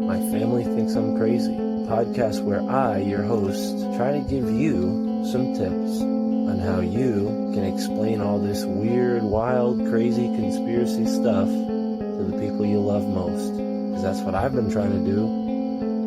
My Family Thinks I'm Crazy, a podcast where I, your host, try to give you some tips on how you can explain all this weird, wild, crazy conspiracy stuff to the people you love most. Because that's what I've been trying to do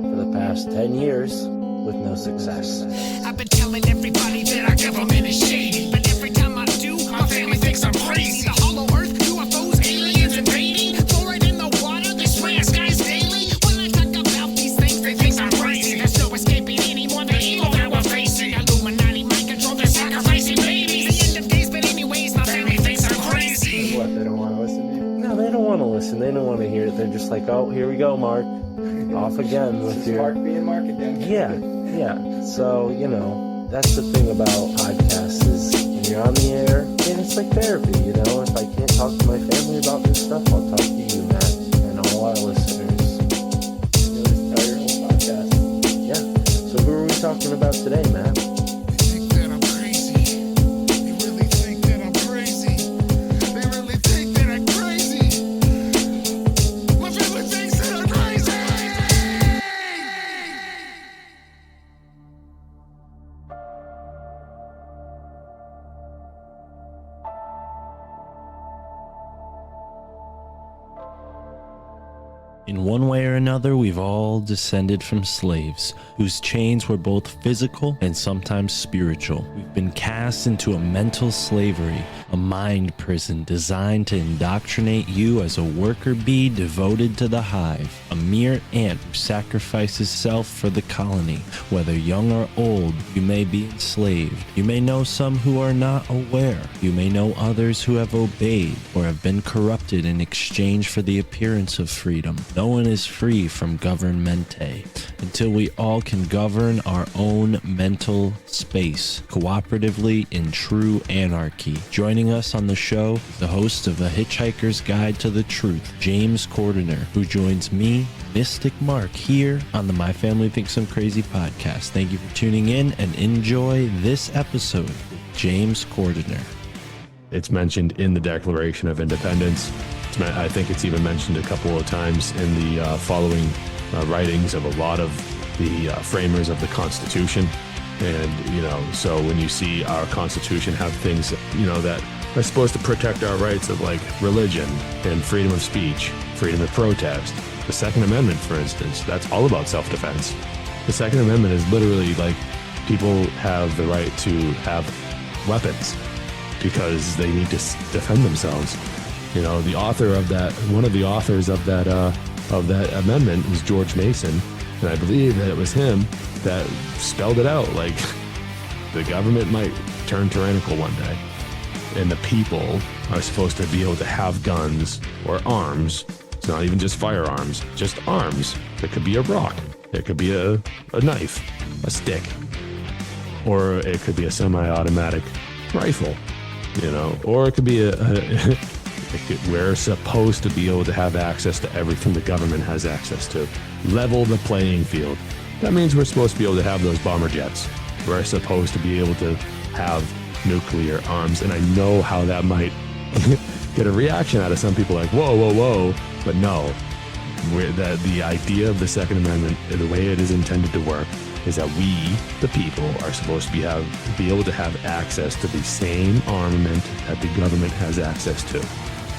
for the past 10 years with no success. I've been telling everybody that our government is shady, but every time I do, my family thinks I'm crazy. The hollow earth, UFOs, aliens invading, fluoride in the water, they spray our skies daily. When I talk about these things, they think I'm crazy. There's no escaping anymore the evil that we're facing. Illuminati mind control, they're sacrificing babies. The end of days, but anyways, my family thinks I'm crazy. What, they don't want to listen to you? No, they don't want to listen. They don't want to hear it. They're just like, oh, here we go, Mark. Off again with your... Mark being Mark again. Yeah. So, that's the thing about podcasts is when you're on the air, and it's like therapy, If I can't talk to my family about this stuff, I'll talk to you, Matt, and all our listeners. You just tell your whole podcast. Yeah. So who are we talking about today, Matt? They think that I'm crazy. They really think that I'm crazy. They really think that I'm crazy. My family thinks that I'm crazy. In one way or another, we've all descended from slaves, whose chains were both physical and sometimes spiritual. We've been cast into a mental slavery, a mind prison designed to indoctrinate you as a worker bee devoted to the hive, a mere ant who sacrifices self for the colony. Whether young or old, you may be enslaved. You may know some who are not aware. You may know others who have obeyed or have been corrupted in exchange for the appearance of freedom. No one is free from governmente until we all can govern our own mental space cooperatively in true anarchy. Joining us on the show is the host of A Hitchhiker's Guide to the Truth, James Cordiner, who joins me, Mystic Mark, here on the My Family Thinks I'm Crazy podcast. Thank you for tuning in and enjoy this episode with James Cordiner. It's mentioned in the Declaration of Independence. I think it's even mentioned a couple of times in the following writings of a lot of the framers of the Constitution. And, so when you see our Constitution have things, that are supposed to protect our rights of like religion and freedom of speech, freedom of protest. The Second Amendment, for instance, that's all about self-defense. The Second Amendment is literally like people have the right to have weapons because they need to defend themselves. The author of that, one of the authors of that amendment was George Mason, and I believe that it was him that spelled it out. Like, the government might turn tyrannical one day, and the people are supposed to be able to have guns or arms. It's not even just firearms, just arms. It could be a rock, it could be a knife, a stick, or it could be a semi-automatic rifle, or it could be we're supposed to be able to have access to everything the government has access to. Level the playing field. That means we're supposed to be able to have those bomber jets. We're supposed to be able to have nuclear arms. And I know how that might get a reaction out of some people like, whoa. But no, the idea of the Second Amendment, the way it is intended to work, is that we, the people, are supposed to be able to have access to the same armament that the government has access to,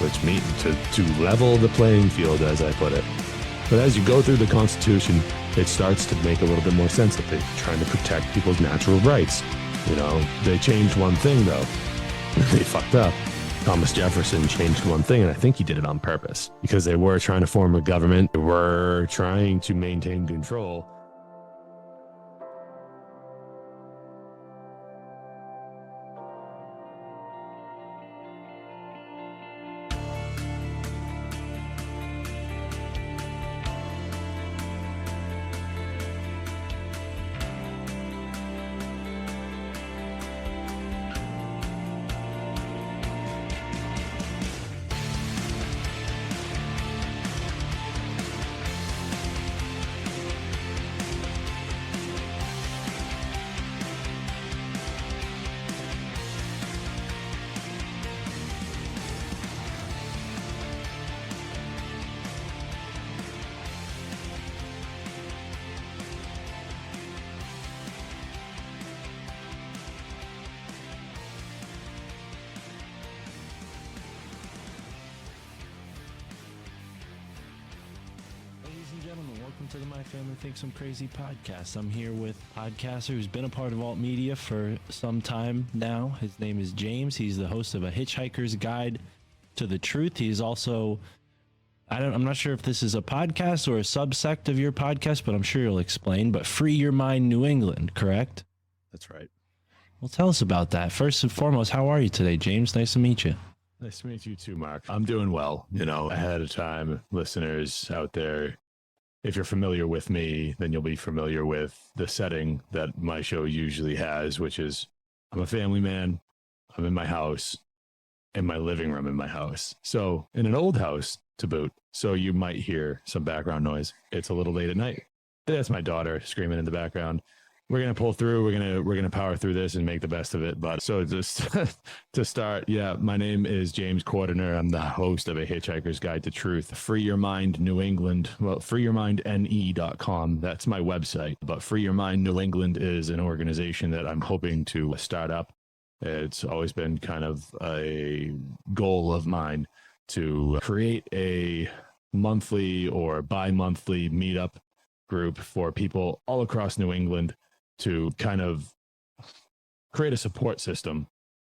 which means to level the playing field, as I put it. But as you go through the Constitution, it starts to make a little bit more sense that they're trying to protect people's natural rights. They changed one thing, though. They fucked up. Thomas Jefferson changed one thing, and I think he did it on purpose, because they were trying to form a government. They were trying to maintain control. Welcome to the My Family Thinks I'm Crazy podcast. I'm here with a podcaster who's been a part of alt media for some time now. His name is James. He's the host of a Hitchhiker's Guide to the Truth. He is also, I'm not sure if this is a podcast or a subsect of your podcast, but I'm sure you'll explain. But Free Your Mind New England, correct? That's right. Well, tell us about that. First and foremost, how are you today, James? Nice to meet you. Nice to meet you too, Mark. I'm doing well. You know, ahead of time, listeners out there, if you're familiar with me, then you'll be familiar with the setting that my show usually has, which is I'm a family man. I'm in my house, in my living room in my house. So in an old house to boot. So you might hear some background noise. It's a little late at night. That's my daughter screaming in the background. We're going to pull through. We're going to power through this and make the best of it. But so just to start, yeah, my name is James Cordiner. I'm the host of a Hitchhiker's Guide to Truth. Free Your Mind New England. Well, freeyourmindne.com. That's my website. But Free Your Mind New England is an organization that I'm hoping to start up. It's always been kind of a goal of mine to create a monthly or bi-monthly meetup group for people all across New England to kind of create a support system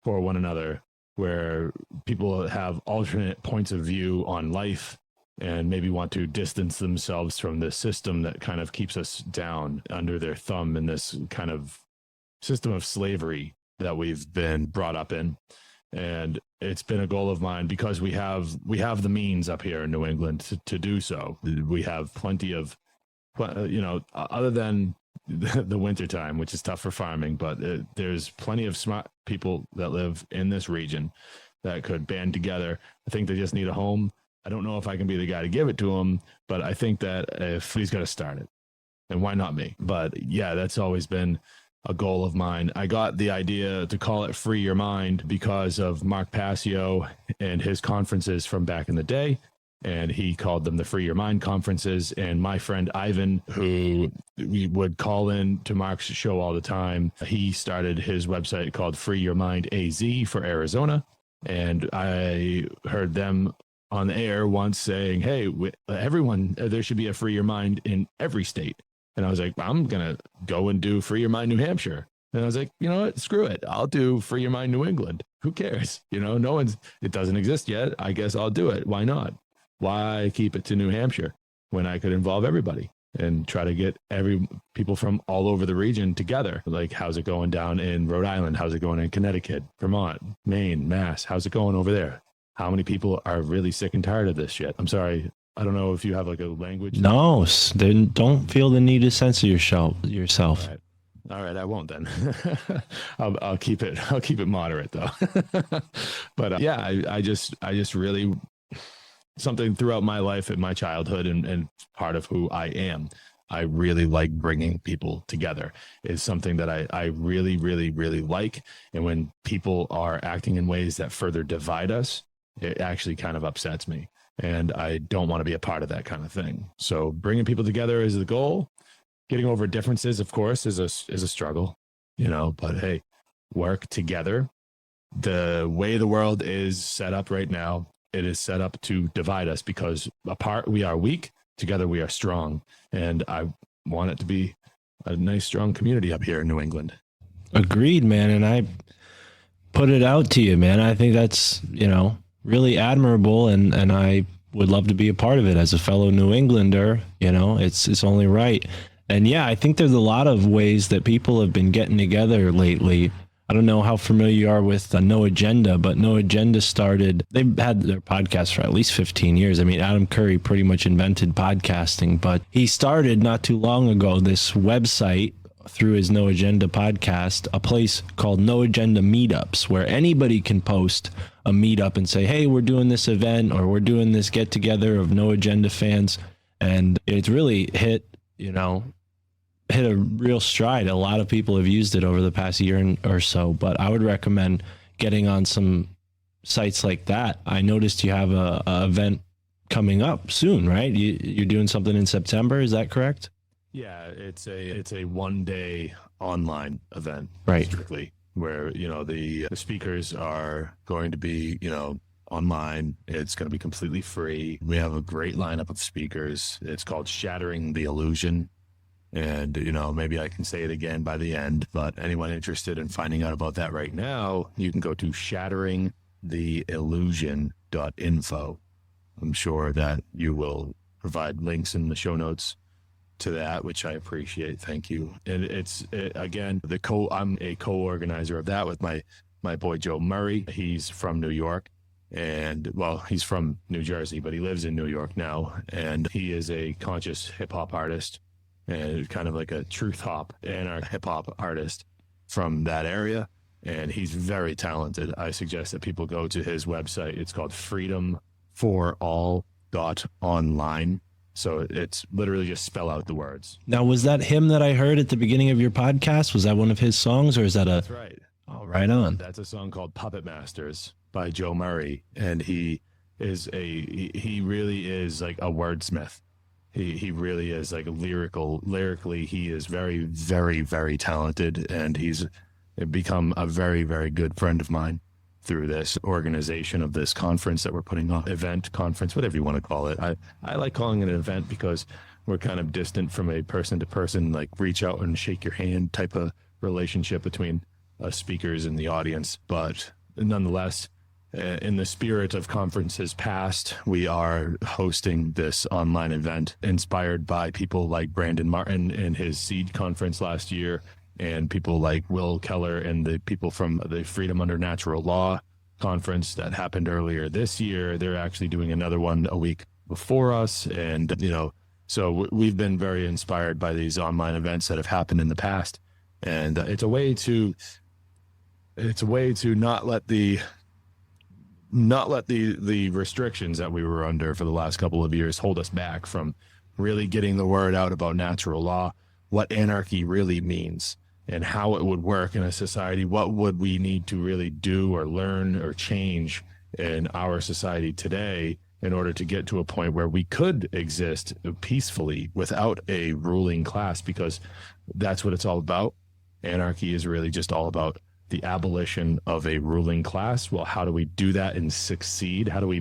for one another where people have alternate points of view on life and maybe want to distance themselves from this system that kind of keeps us down under their thumb in this kind of system of slavery that we've been brought up in. And it's been a goal of mine because we have the means up here in New England to do so. We have plenty of, you know, other than the winter time, which is tough for farming, but there's plenty of smart people that live in this region that could band together. I think they just need a home. I don't know if I can be the guy to give it to them, but I think that if he's got to start it, and why not me? But yeah, that's always been a goal of mine. I got the idea to call it Free Your Mind because of Mark Passio and his conferences from back in the day. And he called them the Free Your Mind conferences. And my friend Ivan, who we would call in to Mark's show all the time, he started his website called Free Your Mind AZ for Arizona. And I heard them on the air once saying, hey, everyone, there should be a Free Your Mind in every state. And I was like, I'm going to go and do Free Your Mind New Hampshire. And I was like, you know what? Screw it. I'll do Free Your Mind New England. Who cares? You know, it doesn't exist yet. I guess I'll do it. Why not? Why keep it to New Hampshire when I could involve everybody and try to get people from all over the region together? Like, how's it going down in Rhode Island? How's it going in Connecticut, Vermont, Maine, Mass? How's it going over there? How many people are really sick and tired of this shit? I'm sorry. I don't know if you have like a language. No, then don't feel the need to censor yourself. All right, I won't then. I'll keep it moderate though. But yeah, I just really, something throughout my life and my childhood and part of who I am, I really like bringing people together. Is something that I really, really, really like. And when people are acting in ways that further divide us, it actually kind of upsets me. And I don't want to be a part of that kind of thing. So bringing people together is the goal. Getting over differences, of course, is a struggle, you know, but hey, work together. The way the world is set up right now, it is set up to divide us because apart we are weak, together we are strong. And I want it to be a nice, strong community up here in New England. Agreed, man. And I put it out to you, man. I think that's, you know, really admirable. And I would love to be a part of it as a fellow New Englander. You know, it's only right. And yeah, I think there's a lot of ways that people have been getting together lately. I don't know how familiar you are with No Agenda, but No Agenda they've had their podcast for at least 15 years. I mean, Adam Curry pretty much invented podcasting, but he started not too long ago this website through his No Agenda podcast, a place called No Agenda Meetups, where anybody can post a meetup and say, hey, we're doing this event or we're doing this get together of No Agenda fans. And it's really hit a real stride. A lot of people have used it over the past year or so, but I would recommend getting on some sites like that. I noticed you have a event coming up soon, right? You're doing something in September. Is that correct? Yeah, it's a 1-day online event, right? Strictly, where, you know, the speakers are going to be, you know, online. It's going to be completely free. We have a great lineup of speakers. It's called Shattering the Illusion. And, maybe I can say it again by the end, but anyone interested in finding out about that right now, you can go to shatteringtheillusion.info. I'm sure that you will provide links in the show notes to that, which I appreciate. Thank you. And again, I'm a co-organizer of that with my boy, Joe Murray. He's from New York. And he's from New Jersey, but he lives in New York now. And he is a conscious hip hop artist and kind of like a truth hop and our hip hop artist from that area. And he's very talented. I suggest that people go to his website. It's called freedomforall.online. So it's literally just spell out the words. Now, was that him that I heard at the beginning of your podcast? Was that one of his songs, or is that That's right. Oh, right on. That's a song called Puppet Masters by Joe Murray. And he really is like a wordsmith. He really is like lyrically, he is very, very, very talented. And he's become a very, very good friend of mine through this organization of this conference that we're putting on, conference, whatever you want to call it. I like calling it an event because we're kind of distant from a person to person, like reach out and shake your hand type of relationship between speakers and the audience. But nonetheless, in the spirit of conferences past, we are hosting this online event inspired by people like Brandon Martin and his Seed conference last year, and people like Will Keller and the people from the Freedom Under Natural Law conference that happened earlier this year. They're actually doing another one a week before us. And, so we've been very inspired by these online events that have happened in the past. And it's a way to not let the restrictions that we were under for the last couple of years hold us back from really getting the word out about natural law, what anarchy really means, and how it would work in a society. What would we need to really do or learn or change in our society today in order to get to a point where we could exist peacefully without a ruling class? Because that's what it's all about. Anarchy is really just all about the abolition of a ruling class. Well, how do we do that and succeed? How do we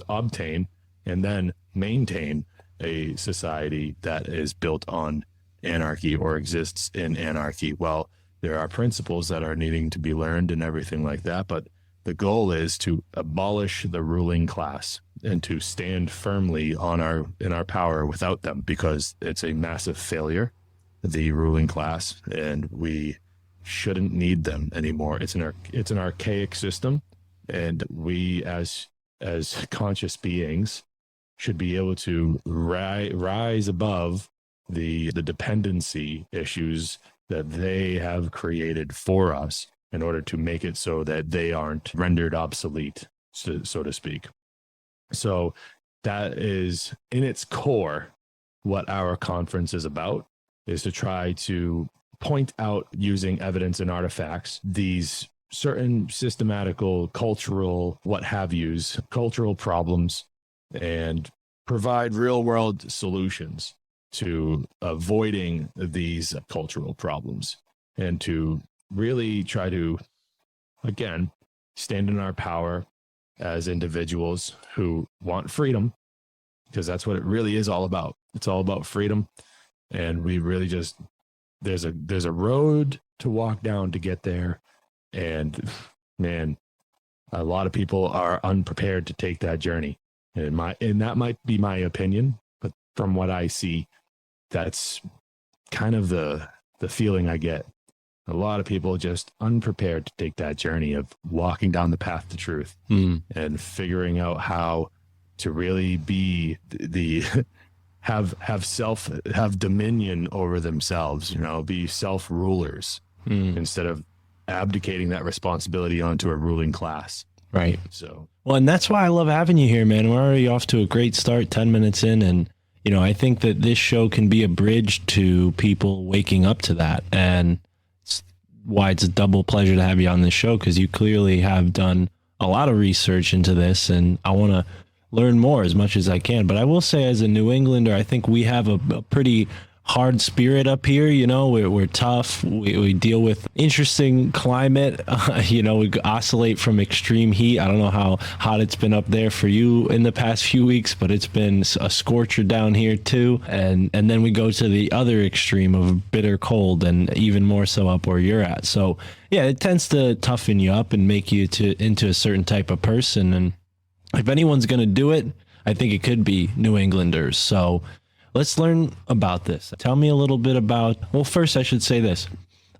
obtain, and then maintain a society that is built on anarchy or exists in anarchy? Well, there are principles that are needing to be learned and everything like that, but the goal is to abolish the ruling class and to stand firmly in our power without them, because it's a massive failure, the ruling class, and we shouldn't need them anymore. It's an archaic system, and we as conscious beings should be able to rise above the dependency issues that they have created for us in order to make it so that they aren't rendered obsolete, so to speak. So that is, in its core, what our conference is about, is to try to point out, using evidence and artifacts, these certain systematical, cultural, cultural problems, and provide real world solutions to avoiding these cultural problems, and to really try to, again, stand in our power as individuals who want freedom, because that's what it really is all about. It's all about freedom. And we really just, there's a road to walk down to get there. And man, a lot of people are unprepared to take that journey. And that might be my opinion, but from what I see, that's kind of the feeling I get. A lot of people just unprepared to take that journey of walking down the path to truth and figuring out how to really be have dominion over themselves, be self-rulers instead of abdicating that responsibility onto a ruling class. Right. So, well, and that's why I love having you here, man. We're already off to a great start, 10 minutes in. And, I think that this show can be a bridge to people waking up to that. And it's why it's a double pleasure to have you on this show, because you clearly have done a lot of research into this, and I want to learn more as much as I can. But I will say, as a New Englander, I think we have a pretty hard spirit up here. You know, we're tough. We deal with interesting climate. You know, we oscillate from extreme heat. I don't know how hot it's been up there for you in the past few weeks, but it's been a scorcher down here too. And then we go to the other extreme of bitter cold, and even more so up where you're at. So yeah, it tends to toughen you up and make you into a certain type of person. And if anyone's going to do it, I think it could be New Englanders. So let's learn about this. Tell me a little bit about, well, first I should say this.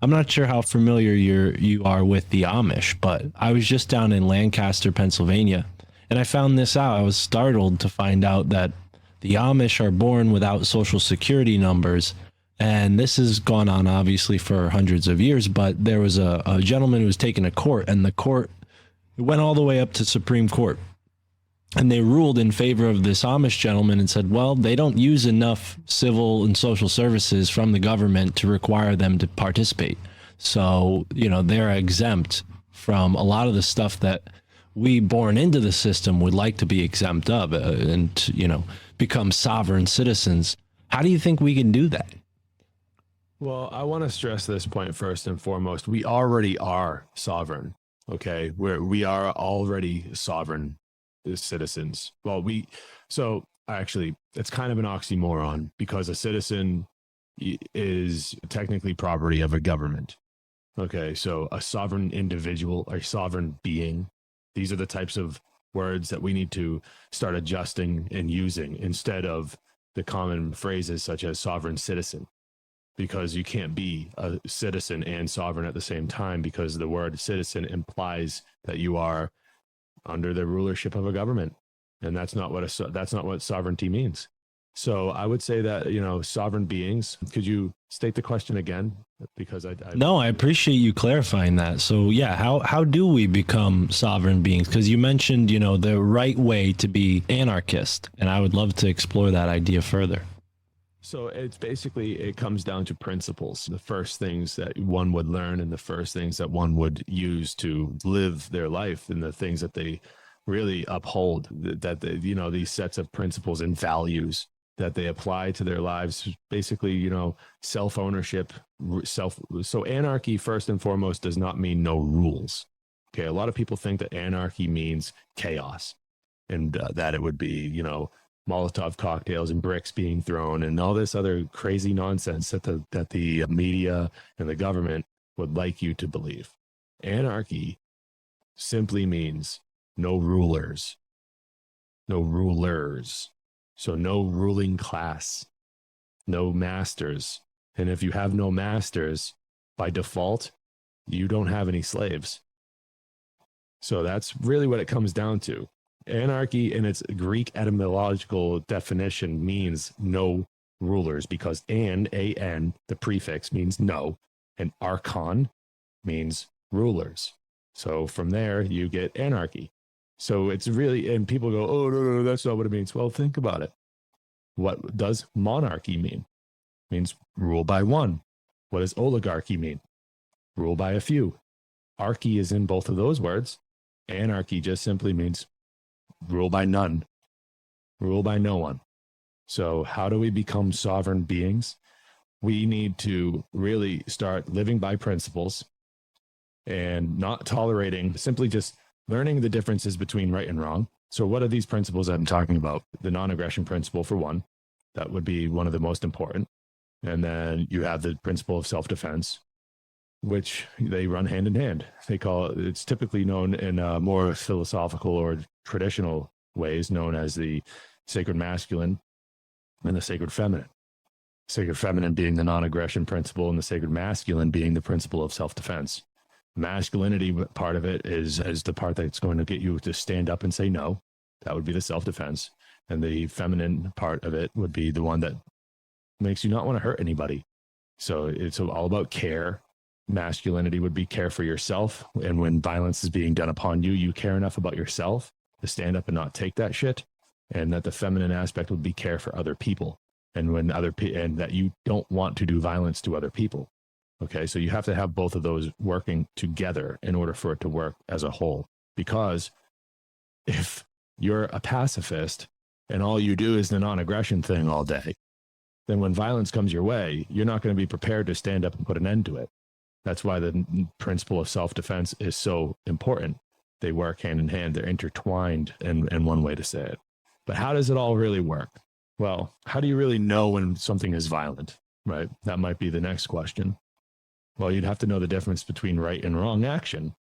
I'm not sure how familiar you are with the Amish, but I was just down in Lancaster, Pennsylvania, and I found this out. I was startled to find out that the Amish are born without social security numbers. And this has gone on obviously for hundreds of years, but there was a gentleman who was taken to court, and the court went all the way up to Supreme Court. And they ruled in favor of this Amish gentleman and said, well, they don't use enough civil and social services from the government to require them to participate. So, you know, they're exempt from a lot of the stuff that we born into the system would like to be exempt of and, you know, become sovereign citizens. How do you think we can do that? Well, I want to stress this point first and foremost. We already are sovereign. Okay. We are already sovereign citizens. Well, so actually it's kind of an oxymoron, because a citizen is technically property of a government. Okay, so a sovereign individual or sovereign being, these are the types of words that we need to start adjusting and using instead of the common phrases such as sovereign citizen, because you can't be a citizen and sovereign at the same time, because the word citizen implies that you are under the rulership of a government, and that's not what sovereignty means. So I would say that, you know, sovereign beings. Could you state the question again? Because No, I appreciate you clarifying that. So yeah, how do we become sovereign beings? Because you mentioned, you know, the right way to be anarchist, and I would love to explore that idea further. So it's basically, it comes down to principles. The first things that one would learn and the first things that one would use to live their life, and the things that they really uphold, that they, you know, these sets of principles and values that they apply to their lives, basically, you know, self-ownership, so anarchy first and foremost does not mean no rules. Okay. A lot of people think that anarchy means chaos, and that it would be, you know, Molotov cocktails and bricks being thrown and all this other crazy nonsense that the media and the government would like you to believe. Anarchy simply means no rulers. So no ruling class, no masters. And if you have no masters, by default, you don't have any slaves. So that's really what it comes down to. Anarchy, in its Greek etymological definition, means no rulers, because an, the prefix, means no, and archon means rulers. So from there, you get anarchy. So it's really, and people go, oh, no, that's not what it means. Well, think about it. What does monarchy mean? It means rule by one. What does oligarchy mean? Rule by a few. Archy is in both of those words. Anarchy just simply means rule by none, rule by no one. So how do we become sovereign beings? We need to really start living by principles and not tolerating, simply just learning the differences between right and wrong. So what are these principles I'm talking about? The non-aggression principle, for one, that would be one of the most important. And then you have the principle of self-defense, which they run hand in hand. It's typically known in more philosophical or traditional ways, known as the sacred masculine and the sacred feminine. Sacred feminine being the non-aggression principle, and the sacred masculine being the principle of self-defense. Masculinity part of it is the part that's going to get you to stand up and say no. That would be the self-defense. And the feminine part of it would be the one that makes you not want to hurt anybody. So it's all about care. Masculinity would be care for yourself. And when violence is being done upon you, you care enough about yourself to stand up and not take that shit. And that the feminine aspect would be care for other people. And when and that you don't want to do violence to other people. Okay. So you have to have both of those working together in order for it to work as a whole. Because if you're a pacifist and all you do is the non-aggression thing all day, then when violence comes your way, you're not going to be prepared to stand up and put an end to it. That's why the principle of self-defense is so important. They work hand in hand. They're intertwined, in one way to say it. But how does it all really work? Well, how do you really know when something is violent, right? That might be the next question. Well, you'd have to know the difference between right and wrong action,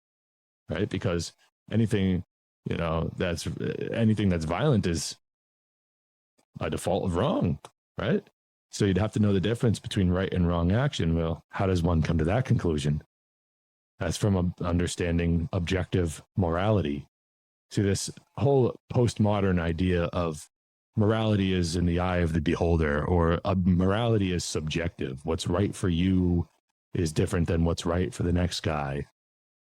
right? Because anything that's violent is a default of wrong, right? So you'd have to know the difference between right and wrong action. Well, how does one come to that conclusion? That's from understanding objective morality. See, this whole postmodern idea of morality is in the eye of the beholder, or morality is subjective. What's right for you is different than what's right for the next guy.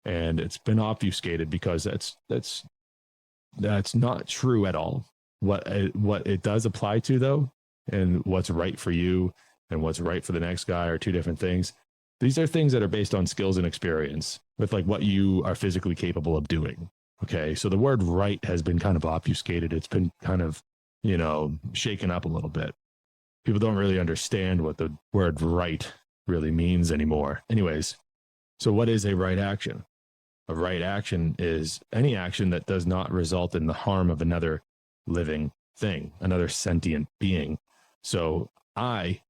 And it's been obfuscated because that's not true at all. What it does apply to, though, and what's right for you and what's right for the next guy are two different things. These are things that are based on skills and experience with like what you are physically capable of doing. Okay. So the word right has been kind of obfuscated. It's been kind of, shaken up a little bit. People don't really understand what the word right really means anymore. Anyways, so what is a right action? A right action is any action that does not result in the harm of another living thing, another sentient being. So I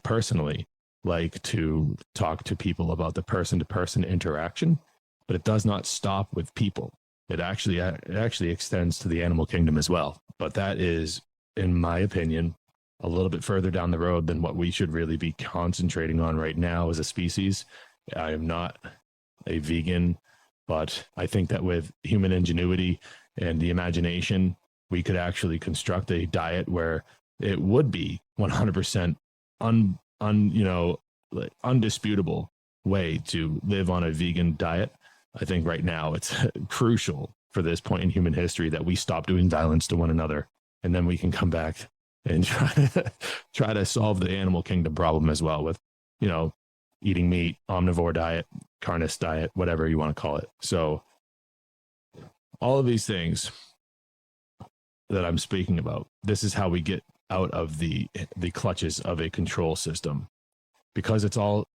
personally like to talk to people about the person-to-person interaction, but it does not stop with people. It actually extends to the animal kingdom as well. But that is, in my opinion, a little bit further down the road than what we should really be concentrating on right now as a species. I am not a vegan, but I think that with human ingenuity and the imagination, we could actually construct a diet where it would be 100% undisputable way to live on a vegan diet. I think right now it's crucial for this point in human history that we stop doing violence to one another, and then we can come back and try to solve the animal kingdom problem as well with, eating meat, omnivore diet, carnivore diet, whatever you want to call it. So all of these things that I'm speaking about, this is how we get out of the clutches of a control system, because it's all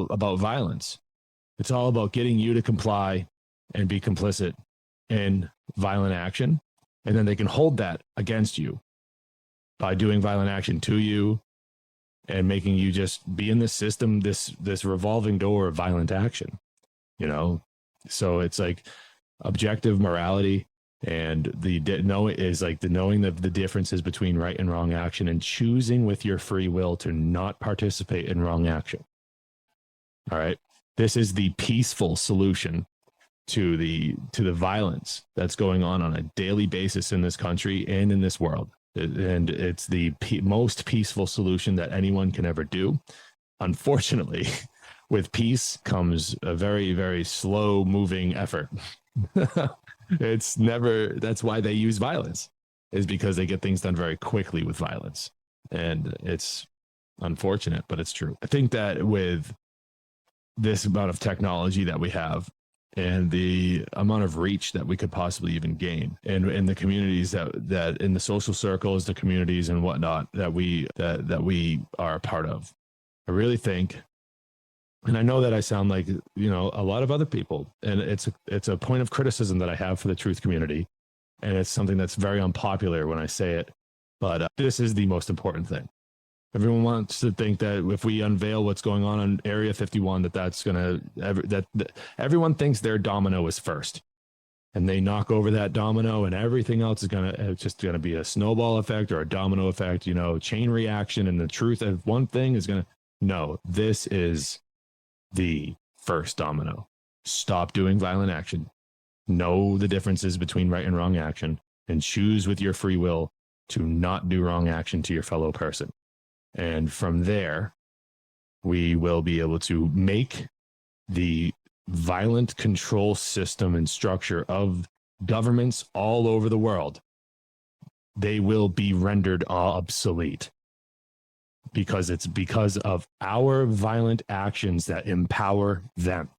about violence. It's all about getting you to comply and be complicit in violent action. And then they can hold that against you by doing violent action to you and making you just be in this system, this revolving door of violent action, So it's like objective morality, and knowing the differences between right and wrong action, and choosing with your free will to not participate in wrong action. All right. This is the peaceful solution to the violence that's going on a daily basis in this country and in this world. And it's the most peaceful solution that anyone can ever do. Unfortunately, with peace comes a very, very slow moving effort. That's why they use violence, is because they get things done very quickly with violence. And it's unfortunate, but it's true. I think that with this amount of technology that we have and the amount of reach that we could possibly even gain, and in the communities that in the social circles, the communities and whatnot that we are a part of, I really think, and I know that I sound like, a lot of other people, and it's a point of criticism that I have for the truth community, and it's something that's very unpopular when I say it, but this is the most important thing. Everyone wants to think that if we unveil what's going on Area 51, that everyone thinks their domino is first, and they knock over that domino, and everything else is just gonna be a snowball effect or a domino effect, chain reaction, and the truth of one thing is no, this is the first domino. Stop doing violent action. Know the differences between right and wrong action, and choose with your free will to not do wrong action to your fellow person. And from there, we will be able to make the violent control system and structure of governments all over the world, they will be rendered obsolete, because it's because of our violent actions that empower them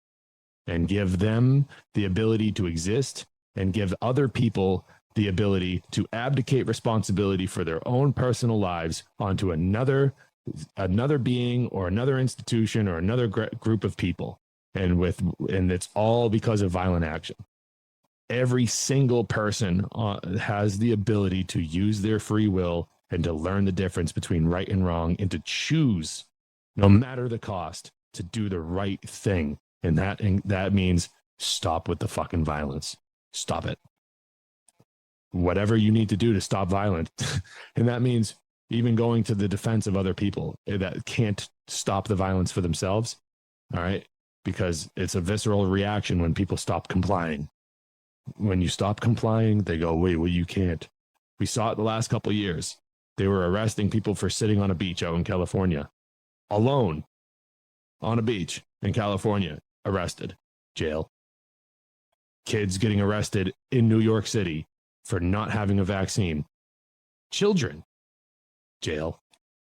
and give them the ability to exist, and give other people the ability to abdicate responsibility for their own personal lives onto another being or another institution or another group of people, and it's all because of violent action. Every single person has the ability to use their free will and to learn the difference between right and wrong, and to choose, no matter the cost, to do the right thing. And that means stop with the fucking violence. Stop it. Whatever you need to do to stop violence. And that means even going to the defense of other people that can't stop the violence for themselves. All right. Because it's a visceral reaction when people stop complying. When you stop complying, they go, wait, well, you can't. We saw it the last couple of years. They were arresting people for sitting on a beach out in California, alone on a beach in California, arrested, jail. Kids getting arrested in New York City for not having a vaccine. Children, jail.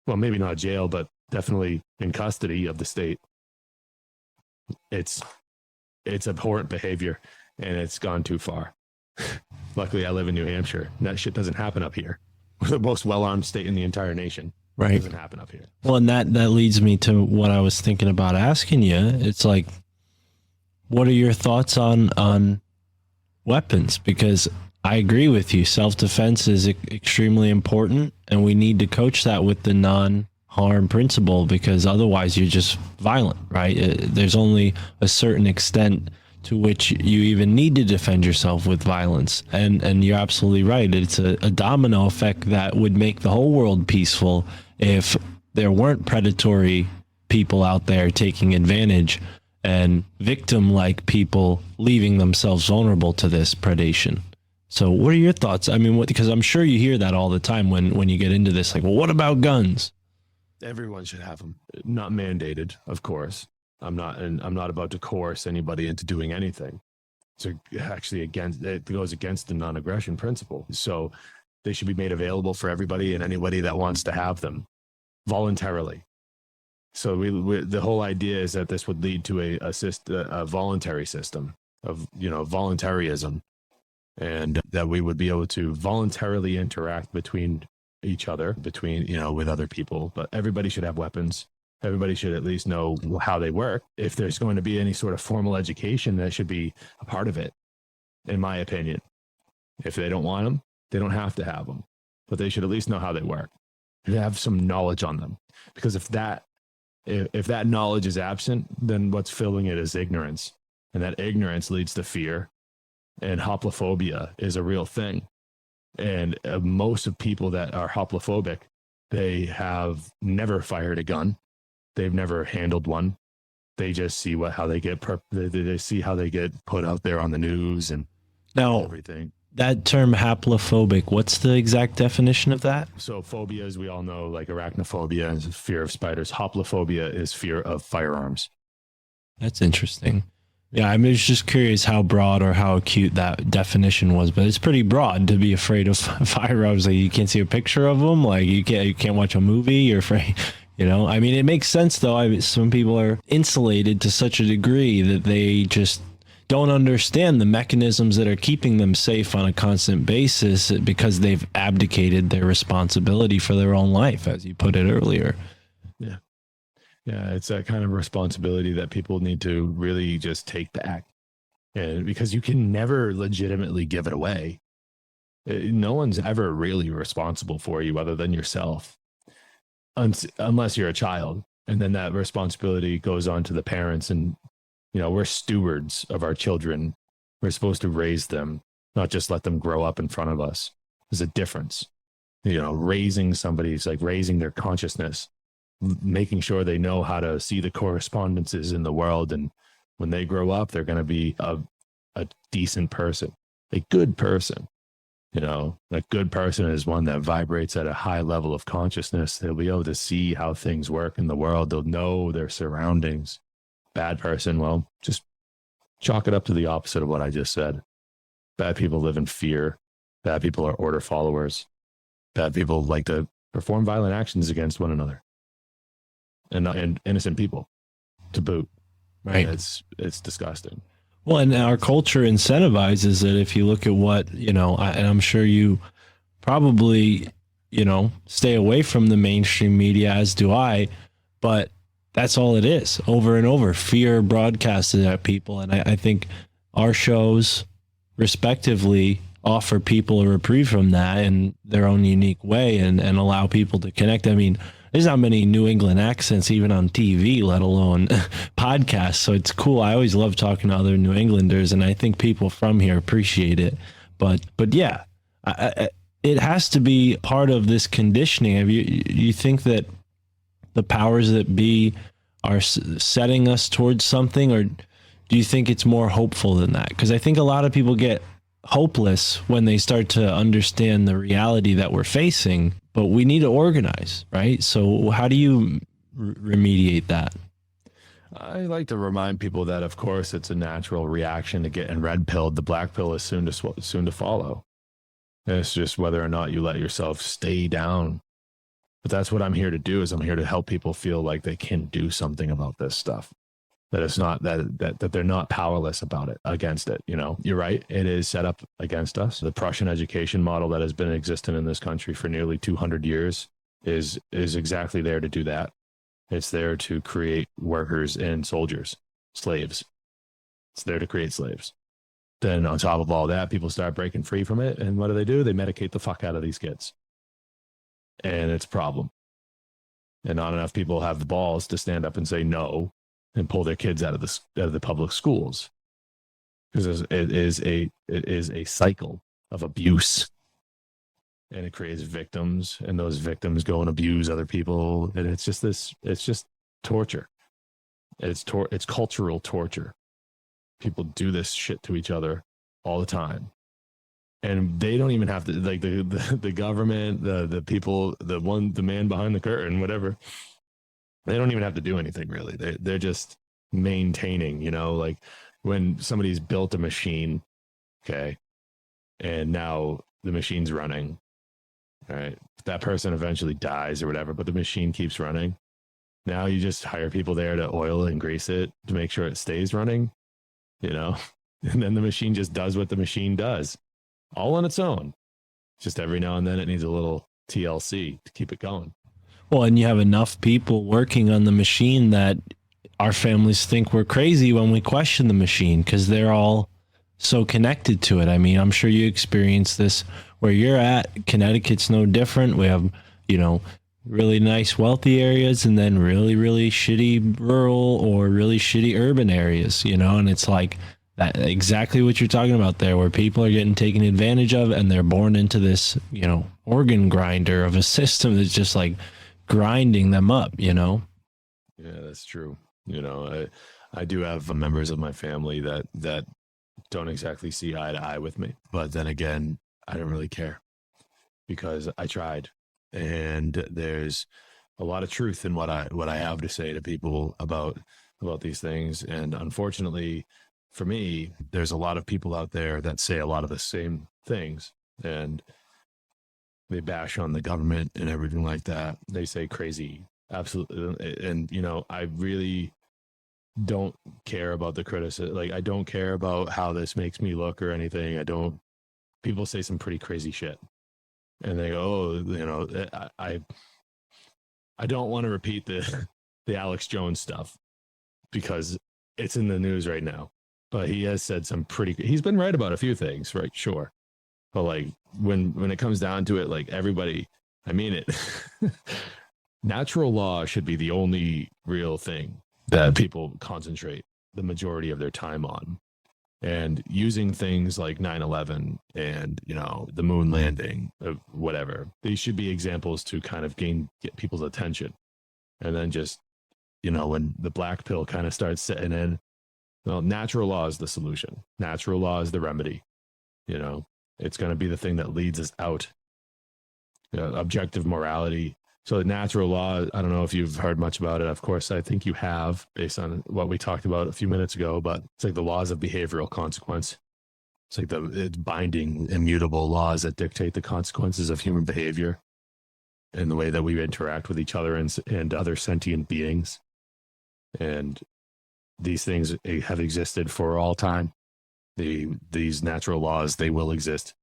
Well, maybe not jail, but definitely in custody of the state. It's abhorrent behavior, and it's gone too far. Luckily, I live in New Hampshire, and that shit doesn't happen up here. We're the most well-armed state in the entire nation. Right. It doesn't happen up here. Well, and that leads me to what I was thinking about asking you. It's like, what are your thoughts on weapons? Because I agree with you. Self-defense is extremely important, and we need to coach that with the non-harm principle, because otherwise you're just violent, right? There's only a certain extent to which you even need to defend yourself with violence. And you're absolutely right. It's a domino effect that would make the whole world peaceful if there weren't predatory people out there taking advantage and victim-like people leaving themselves vulnerable to this predation. So what are your thoughts? I mean, because I'm sure you hear that all the time when you get into this, like, well, what about guns? Everyone should have them. Not mandated, of course. I'm not about to coerce anybody into doing anything. So actually it goes against the non-aggression principle. So they should be made available for everybody and anybody that wants to have them voluntarily. So the whole idea is that this would lead to a voluntary system of, voluntarism, and that we would be able to voluntarily interact between each other, with other people. But everybody should have weapons. Everybody should at least know how they work. If there's going to be any sort of formal education, that should be a part of it, in my opinion. If they don't want them, they don't have to have them, but they should at least know how they work. They have some knowledge on them, because if that knowledge is absent, then what's filling it is ignorance, and that ignorance leads to fear, and hoplophobia is a real thing. And most of people that are hoplophobic, they have never fired a gun. They've never handled one. They just see how they get they see how they get put out there on the news and everything. That term haplophobic, what's the exact definition of that? So phobia, as we all know, like arachnophobia is fear of spiders. Hoplophobia is fear of firearms. That's interesting. Yeah, I was just curious how broad or how acute that definition was, but it's pretty broad to be afraid of firearms. Like, you can't see a picture of them. Like, you can't watch a movie. You're afraid. I mean, it makes sense though. Some people are insulated to such a degree that they just don't understand the mechanisms that are keeping them safe on a constant basis, because they've abdicated their responsibility for their own life, as you put it earlier. Yeah. Yeah. It's that kind of responsibility that people need to really just take back. And because you can never legitimately give it away. No one's ever really responsible for you other than yourself. Unless you're a child, and then that responsibility goes on to the parents. And we're stewards of our children. We're supposed to raise them, not just let them grow up in front of us. There's a difference. Raising somebody is like raising their consciousness, making sure they know how to see the correspondences in the world, and when they grow up, they're going to be a decent person, a good person. A good person is one that vibrates at a high level of consciousness. They'll be able to see how things work in the world. They'll know their surroundings. Bad person, well, just chalk it up to the opposite of what I just said. Bad people live in fear. Bad people are order followers. Bad people like to perform violent actions against one another. And innocent people to boot. Right. It's disgusting. Well, and our culture incentivizes it. If you look at what, and I'm sure you probably, stay away from the mainstream media, as do I, but that's all it is, over and over. Fear broadcasted at people. And I think our shows, respectively, offer people a reprieve from that in their own unique way and allow people to connect. I mean, there's not many New England accents even on TV, let alone podcasts. So it's cool. I always love talking to other New Englanders, and I think people from here appreciate it. But yeah, it has to be part of this conditioning. Have you think that the powers that be are setting us towards something, or do you think it's more hopeful than that? Because I think a lot of people get hopeless when they start to understand the reality that we're facing, but we need to organize, right? So how do you remediate that? I like to remind people that, of course, it's a natural reaction to getting red pilled. The black pill is soon to follow. And it's just whether or not you let yourself stay down. But that's what I'm here to do, is I'm here to help people feel like they can do something about this stuff. That it's not that they're not powerless about it, against it. You're right. It is set up against us. The Prussian education model that has been existing in this country for nearly 200 years is exactly there to do that. It's there to create workers and soldiers, slaves. It's there to create slaves. Then on top of all that, people start breaking free from it. And what do? They medicate the fuck out of these kids. And it's a problem. And not enough people have the balls to stand up and say no and pull their kids out of the public schools, because it is a cycle of abuse, and it creates victims, and those victims go and abuse other people, and it's just torture. It's cultural torture. People do this shit to each other all the time, and they don't even have to, like, the government, the people, the man behind the curtain, whatever. They don't even have to do anything, really. They're just maintaining, like when somebody's built a machine, okay, and now the machine's running, all right, that person eventually dies or whatever, but the machine keeps running. Now you just hire people there to oil and grease it to make sure it stays running, and then the machine just does what the machine does, all on its own. Just every now and then it needs a little TLC to keep it going. Well, and you have enough people working on the machine that our families think we're crazy when we question the machine, because they're all so connected to it. I mean, I'm sure you experience this where you're at. Connecticut's no different. We have, really nice wealthy areas, and then really, really shitty rural or really shitty urban areas, and it's like that, exactly what you're talking about there, where people are getting taken advantage of, and they're born into this, organ grinder of a system that's just like grinding them up. Yeah, that's true. I do have members of my family that don't exactly see eye to eye with me, but then again, I don't really care, because I tried, and there's a lot of truth in what I have to say to people about these things. And unfortunately for me, there's a lot of people out there that say a lot of the same things, and they bash on the government and everything like that. They say crazy, absolutely. And, I really don't care about the criticism. Like, I don't care about how this makes me look or anything. People say some pretty crazy shit, and they go, I don't want to repeat the Alex Jones stuff, because it's in the news right now, but he has said he's been right about a few things, right? Sure. But like when it comes down to it, like, everybody, I mean it, natural law should be the only real thing that people concentrate the majority of their time on. And using things like 9/11 and, the moon landing, whatever, these should be examples to kind of get people's attention. And then just, when the black pill kind of starts setting in, well, natural law is the solution. Natural law is the remedy. It's going to be the thing that leads us out. Objective morality. So natural law, I don't know if you've heard much about it. Of course, I think you have, based on what we talked about a few minutes ago, but it's like the laws of behavioral consequence. It's like it's binding, immutable laws that dictate the consequences of human behavior and the way that we interact with each other and other sentient beings. And these things have existed for all time. These natural laws, they will exist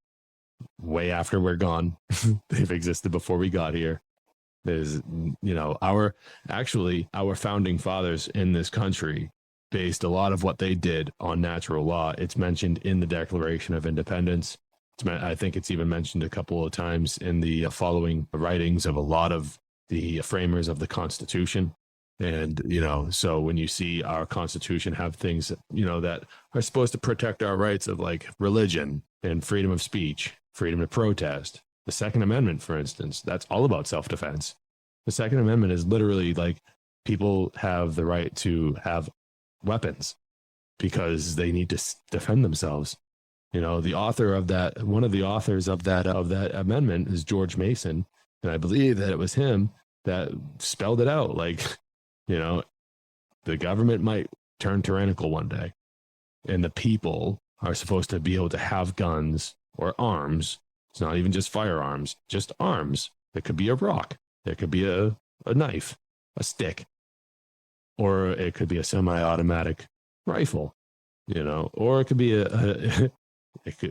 way after we're gone. They've existed before we got here. There's, our founding fathers in this country based a lot of what they did on natural law. It's mentioned in the Declaration of Independence. I think it's even mentioned a couple of times in the following writings of a lot of the framers of the Constitution. And, so when you see our Constitution have things, that are supposed to protect our rights of like religion and freedom of speech, freedom to protest, the Second Amendment, for instance, that's all about self-defense. The Second Amendment is literally like people have the right to have weapons because they need to defend themselves. The author of that, one of the authors of that amendment is George Mason. And I believe that it was him that spelled it out. Like, the government might turn tyrannical one day, and the people are supposed to be able to have guns or arms. It's not even just firearms, just arms. It could be a rock. It could be a knife, a stick, or it could be a semi-automatic rifle, or it could be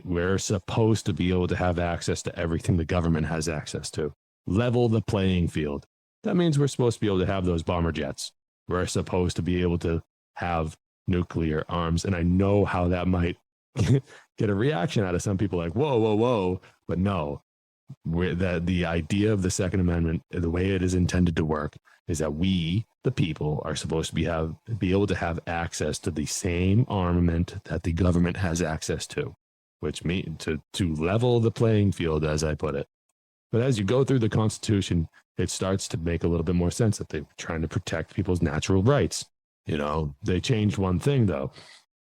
we're supposed to be able to have access to everything the government has access to. Level the playing field. That means we're supposed to be able to have those bomber jets. We're supposed to be able to have nuclear arms. And I know how that might get a reaction out of some people like, whoa, whoa, whoa. But no, the idea of the Second Amendment, the way it is intended to work, is that we, the people, are supposed to be able to have access to the same armament that the government has access to, which means to level the playing field, as I put it. But as you go through the Constitution, it starts to make a little bit more sense that they're trying to protect people's natural rights. They changed one thing, though.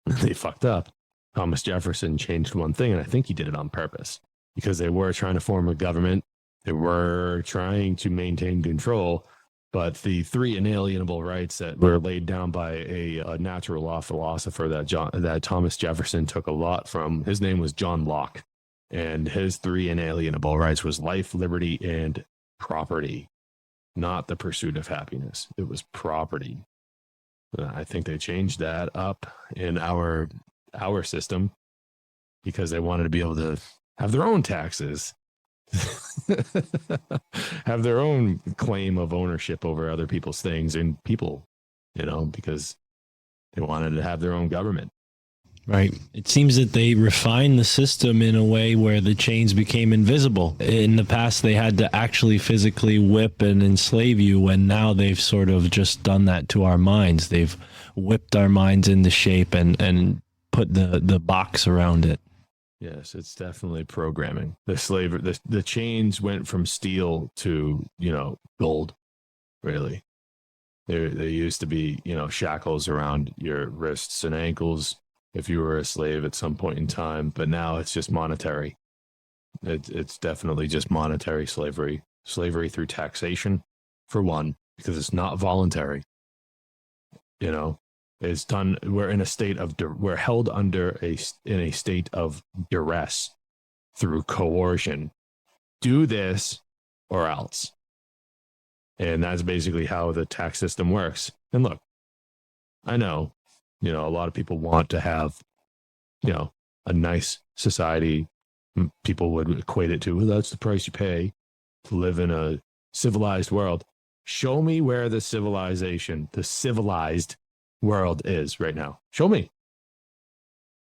They fucked up. Thomas Jefferson changed one thing, and I think he did it on purpose because they were trying to form a government. They were trying to maintain control, but the three inalienable rights that were laid down by a natural law philosopher that Thomas Jefferson took a lot from, his name was John Locke. And his three inalienable rights was life, liberty, and property, not the pursuit of happiness. It was property. I think they changed that up in our system because they wanted to be able to have their own taxes, have their own claim of ownership over other people's things and people, because they wanted to have their own government. Right. It seems that they refined the system in a way where the chains became invisible. In the past, they had to actually physically whip and enslave you, when now they've sort of just done that to our minds. They've whipped our minds into shape and put the box around it. Yes, it's definitely programming. The chains went from steel to, gold, really. There used to be, shackles around your wrists and ankles if you were a slave at some point in time, but now it's just monetary. It's definitely just monetary slavery through taxation, for one, because it's not voluntary. It's done. We're in a state of we're held in a state of duress through coercion. Do this or else, and that's basically how the tax system works. And look, I know. A lot of people want to have, a nice society. People would equate it to, well, that's the price you pay to live in a civilized world. Show me where the civilized world is right now. Show me.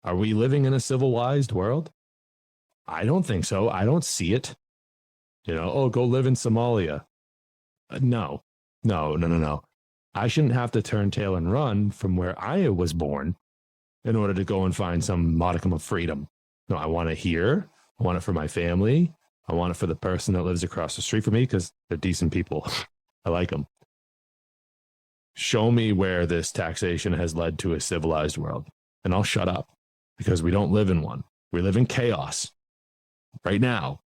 Are we living in a civilized world? I don't think so. I don't see it. Go live in Somalia. No. I shouldn't have to turn tail and run from where I was born in order to go and find some modicum of freedom. No, I want it here. I want it for my family. I want it for the person that lives across the street from me because they're decent people. I like them. Show me where this taxation has led to a civilized world, and I'll shut up because we don't live in one. We live in chaos right now.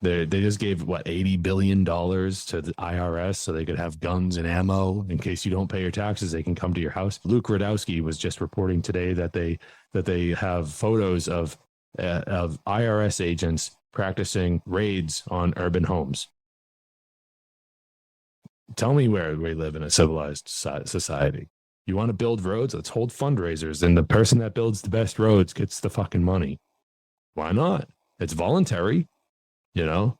They just gave, $80 billion to the IRS so they could have guns and ammo in case you don't pay your taxes. They can come to your house. Luke Radowski was just reporting today that they have photos of IRS agents practicing raids on urban homes. Tell me where we live in a civilized society. You want to build roads? Let's hold fundraisers. And the person that builds the best roads gets the fucking money. Why not? It's voluntary, you know?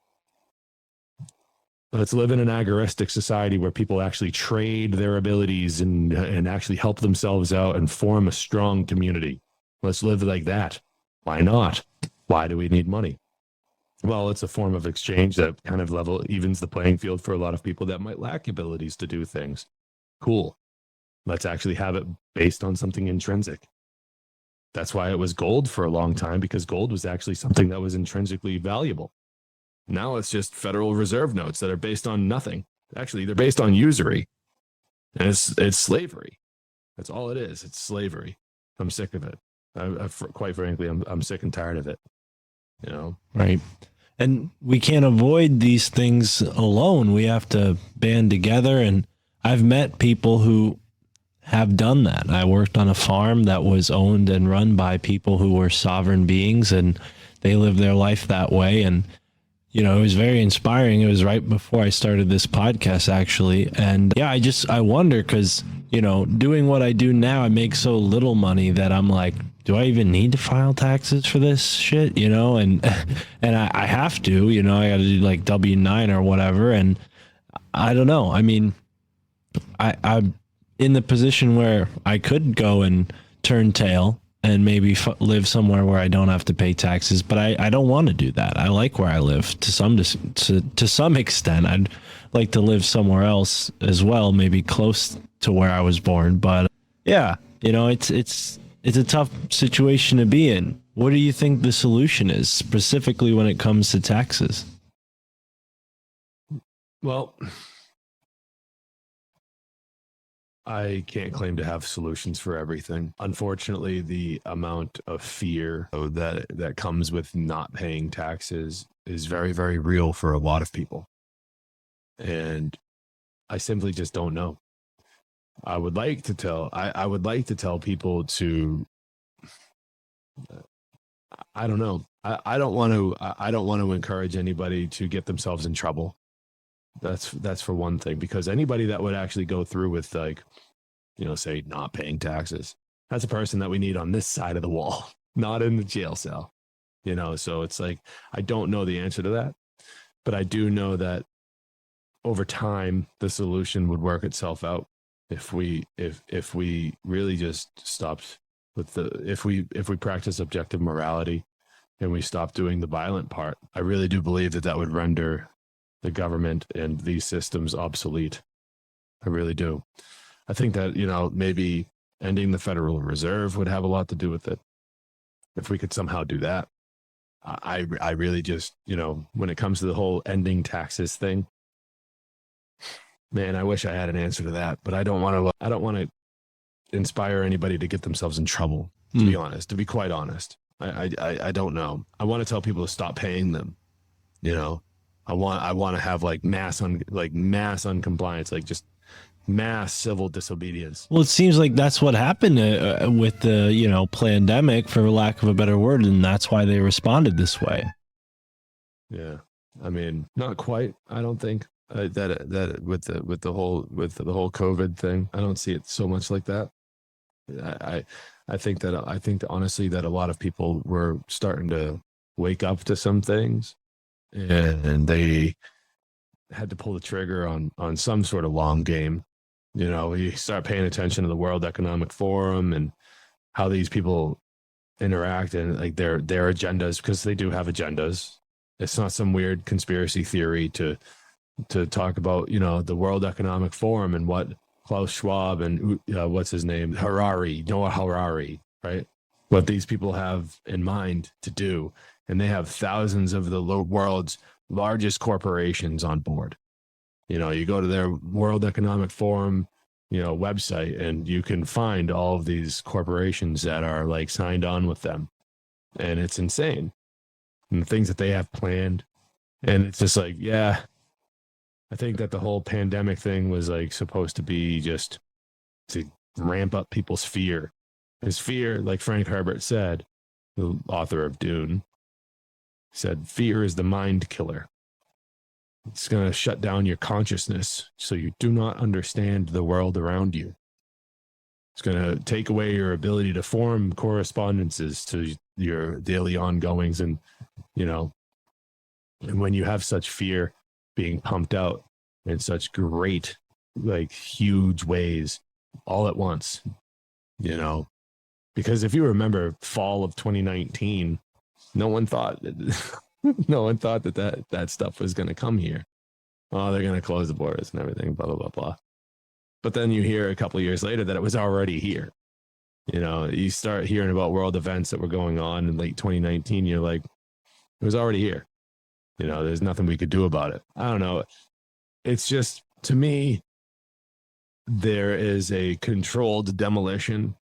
Let's live in an agoristic society where people actually trade their abilities and actually help themselves out and form a strong community. Let's live like that. Why not? Why do we need money? Well, it's a form of exchange that kind of evens the playing field for a lot of people that might lack abilities to do things. Cool. Let's actually have it based on something intrinsic. That's why it was gold for a long time, because gold was actually something that was intrinsically valuable. Now it's just Federal Reserve notes that are based on nothing. Actually, they're based on usury. And it's slavery. That's all it is. It's slavery. I'm sick of it. Quite frankly, I'm sick and tired of it. You know? Right. And we can't avoid these things alone. We have to band together. And I've met people who have done that. I worked on a farm that was owned and run by people who were sovereign beings, and they lived their life that way. And, you know, it was very inspiring. It was right before I started this podcast, actually. And yeah, I wonder, because, you know, doing what I do now, I make so little money that I'm like, do I even need to file taxes for this shit? You know, and I have to, you know, I got to do like W-9 or whatever. And I don't know. I mean, I'm in the position where I could go and turn tail and maybe live somewhere where I don't have to pay taxes, but I don't want to do that. I like where I live to some extent. I'd like to live somewhere else as well, maybe close to where I was born. But yeah, you know, it's a tough situation to be in. What do you think the solution is, specifically when it comes to taxes? Well, I can't claim to have solutions for everything. Unfortunately, the amount of fear that comes with not paying taxes is very, very real for a lot of people. And I simply just don't know. I would like to tell people to, I don't know. I don't want to encourage anybody to get themselves in trouble. That's for one thing, because anybody that would actually go through with, like, you know, say not paying taxes, that's a person that we need on this side of the wall, not in the jail cell, you know? So it's like, I don't know the answer to that, but I do know that over time, the solution would work itself out if we really just stopped with if we practice objective morality and we stop doing the violent part. I really do believe that would render the government and these systems obsolete. I really do. I think that, you know, maybe ending the Federal Reserve would have a lot to do with it. If we could somehow do that. I really just, you know, when it comes to the whole ending taxes thing, man, I wish I had an answer to that, but I don't want to inspire anybody to get themselves in trouble, to be honest, to be quite honest. I don't know. I want to tell people to stop paying them, you know. I want to have like mass uncompliance, like just mass civil disobedience. Well, it seems like that's what happened with the, you know, pandemic, for lack of a better word, and that's why they responded this way. Yeah, I mean, not quite. I don't think that with the whole COVID thing, I don't see it so much like that. I think honestly that a lot of people were starting to wake up to some things, and they had to pull the trigger on some sort of long game. You know, you start paying attention to the World Economic Forum and how these people interact and like their agendas, because they do have agendas. It's not some weird conspiracy theory to talk about, you know, the World Economic Forum and what Klaus Schwab and what's his name, Noah Harari, right? What these people have in mind to do. And they have thousands of the world's largest corporations on board. You know, you go to their World Economic Forum, you know, website, and you can find all of these corporations that are like signed on with them. And it's insane. And the things that they have planned. And it's just like, yeah, I think that the whole pandemic thing was like supposed to be just to ramp up people's fear. Because fear, like Frank Herbert said, the author of Dune, said, fear is the mind killer. It's going to shut down your consciousness so you do not understand the world around you. It's going to take away your ability to form correspondences to your daily ongoings. And, you know, and when you have such fear being pumped out in such great, like huge ways all at once, you know, because if you remember fall of 2019, no one thought that stuff was going to come here. Oh, they're going to close the borders and everything, blah, blah, blah, blah. But then you hear a couple of years later that it was already here. You know, you start hearing about world events that were going on in late 2019. You're like, it was already here. You know, there's nothing we could do about it. I don't know. It's just, to me, there is a controlled demolition.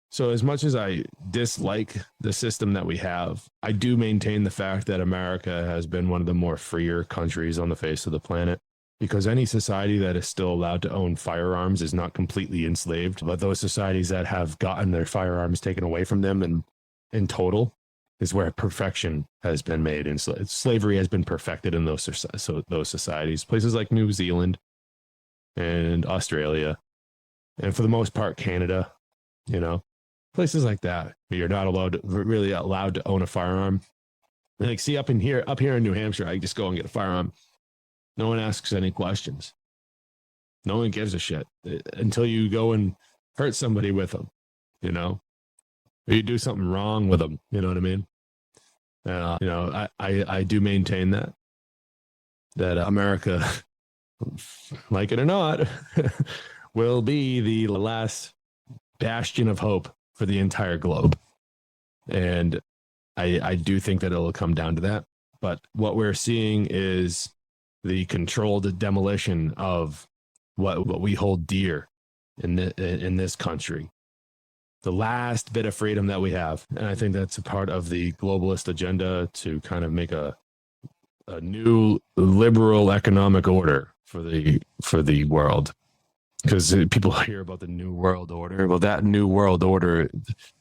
So as much as I dislike the system that we have, I do maintain the fact that America has been one of the more freer countries on the face of the planet, because any society that is still allowed to own firearms is not completely enslaved. But those societies that have gotten their firearms taken away from them and in total is where perfection has been made. And slavery has been perfected in those societies. Places like New Zealand and Australia, and for the most part, Canada, you know, places like that, where you're not really allowed to own a firearm. Like, see, up here in New Hampshire, I just go and get a firearm. No one asks any questions. No one gives a shit until you go and hurt somebody with them, you know, or you do something wrong with them. You know what I mean? You know, I do maintain that America, like it or not, will be the last bastion of hope for the entire globe. And I do think that it'll come down to that. But what we're seeing is the controlled demolition of what we hold dear in this country. The last bit of freedom that we have. And I think that's a part of the globalist agenda to kind of make a new liberal economic order for the world. Because people hear about the New World Order. Well, that New World Order,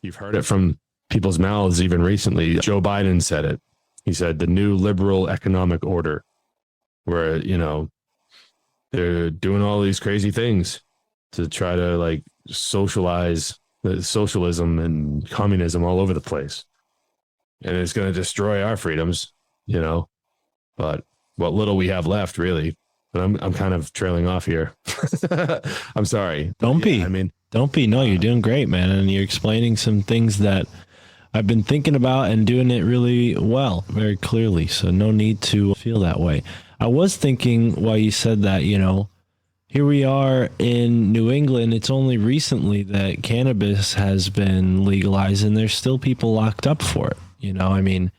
you've heard it from people's mouths even recently. Joe Biden said it. He said the new liberal economic order, where, you know, they're doing all these crazy things to try to like socialize the socialism and communism all over the place. And it's going to destroy our freedoms, you know, but what little we have left, really. But I'm kind of trailing off here. I'm sorry. Don't be. I mean, don't be. No, you're doing great, man. And you're explaining some things that I've been thinking about and doing it really well, very clearly. So no need to feel that way. I was thinking while you said that, you know, here we are in New England. It's only recently that cannabis has been legalized, and there's still people locked up for it. You know, I mean,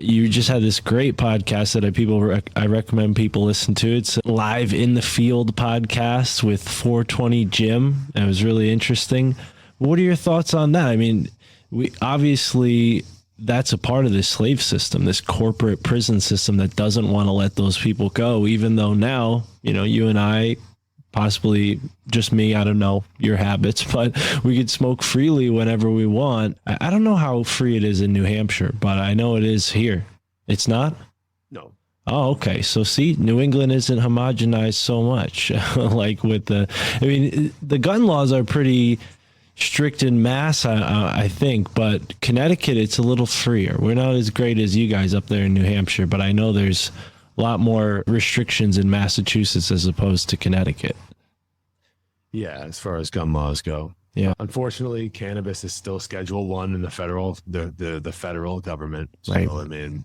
you just had this great podcast that I recommend people listen to. It's Live in the Field podcast with 420 Jim. It was really interesting. What are your thoughts on that? I mean, we obviously, that's a part of this slave system, this corporate prison system that doesn't want to let those people go, even though now, you know, you and I, possibly just me, I don't know your habits, but we could smoke freely whenever we want. I don't know how free it is in New Hampshire, but I know it is here. It's not? no. Oh, okay. So see, New England isn't homogenized so much. Like with the gun laws are pretty strict in mass, I think, but Connecticut, it's a little freer. We're not as great as you guys up there in New Hampshire, but I know there's a lot more restrictions in Massachusetts as opposed to Connecticut. Yeah, as far as gun laws go. Yeah. Unfortunately, cannabis is still Schedule 1 in the federal government. So, Right. I mean,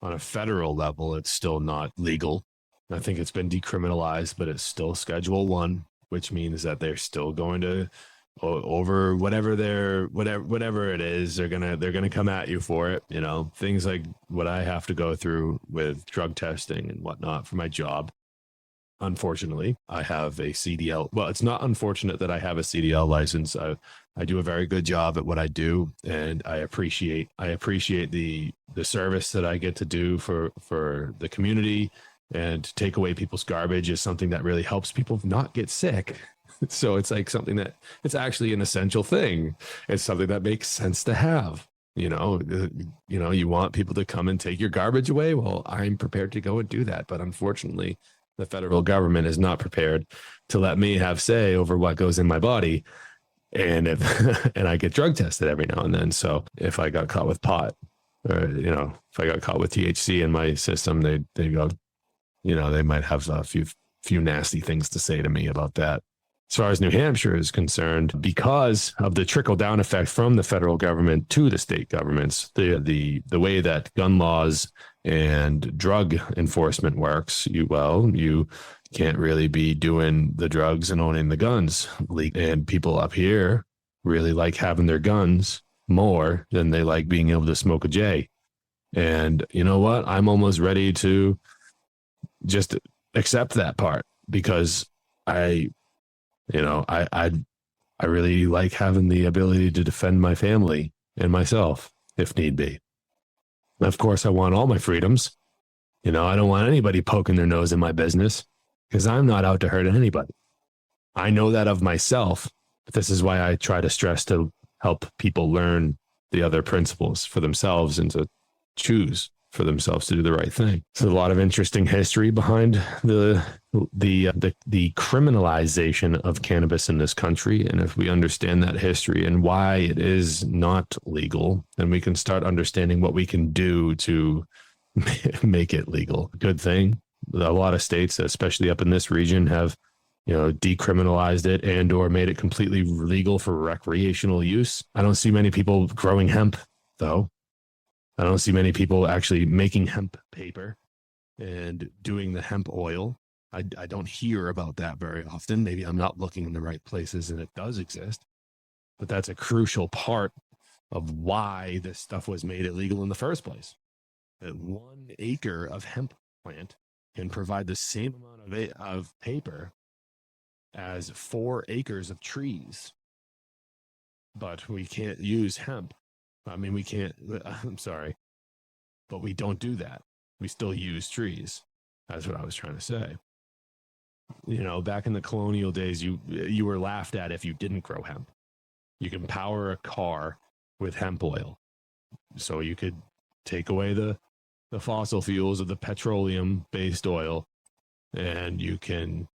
on a federal level, it's still not legal. I think it's been decriminalized, but it's still Schedule 1, which means that they're still going to over whatever it is, they're gonna come at you for it. You know, things like what I have to go through with drug testing and whatnot for my job. Unfortunately, I have a CDL. Well, it's not unfortunate that I have a CDL license. I do a very good job at what I do, and I appreciate the service that I get to do for the community, and to take away people's garbage is something that really helps people not get sick. So it's like something that it's actually an essential thing. It's something that makes sense to have. You know, you want people to come and take your garbage away. Well, I'm prepared to go and do that. But unfortunately, the federal government is not prepared to let me have say over what goes in my body. And if and I get drug tested every now and then. So if I got caught with pot, or if I got caught with THC in my system, they go, they might have a few nasty things to say to me about that. As far as New Hampshire is concerned, because of the trickle down effect from the federal government to the state governments, the way that gun laws and drug enforcement works, you can't really be doing the drugs and owning the guns. And people up here really like having their guns more than they like being able to smoke a J. And you know what? I'm almost ready to just accept that part, because I really like having the ability to defend my family and myself if need be. Of course, I want all my freedoms. I don't want anybody poking their nose in my business, because I'm not out to hurt anybody. I know that of myself, but this is why I try to stress to help people learn the other principles for themselves and to choose for themselves to do the right thing. So a lot of interesting history behind the criminalization of cannabis in this country. And if we understand that history and why it is not legal, then we can start understanding what we can do to make it legal. Good thing. A lot of states, especially up in this region, have decriminalized it and or made it completely legal for recreational use. I don't see many people growing hemp, though. I don't see many people actually making hemp paper and doing the hemp oil. I don't hear about that very often. Maybe I'm not looking in the right places and it does exist. But that's a crucial part of why this stuff was made illegal in the first place. That 1 acre of hemp plant can provide the same amount of paper as 4 acres of trees. But we can't use hemp. I mean, we can't, I'm sorry, but we don't do that. We still use trees. That's what I was trying to say. Back in the colonial days, you were laughed at if you didn't grow hemp. You can power a car with hemp oil. So you could take away the fossil fuels of the petroleum-based oil, and you can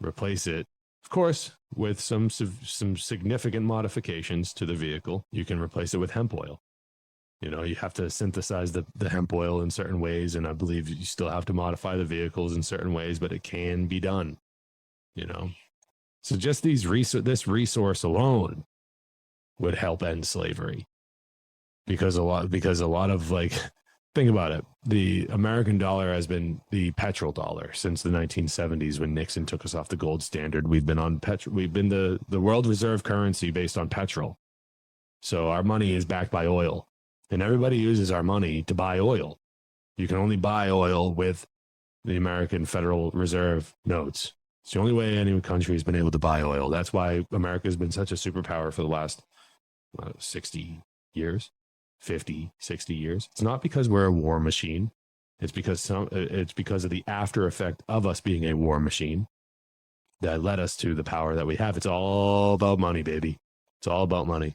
replace it, of course, with some significant modifications to the vehicle. You can replace it with hemp oil. You have to synthesize the hemp oil in certain ways, and I believe you still have to modify the vehicles in certain ways, but it can be done. So just this resource alone would help end slavery, because a lot of think about it. The American dollar has been the petrol dollar since the 1970s, when Nixon took us off the gold standard. We've been on petrol. We've been the world reserve currency based on petrol. So our money is backed by oil, and everybody uses our money to buy oil. You can only buy oil with the American Federal Reserve notes. It's the only way any country has been able to buy oil. That's why America has been such a superpower for the last 60 years. 50, 60 years. It's not because we're a war machine. It's because of the after effect of us being a war machine that led us to the power that we have. It's all about money, baby. It's all about money.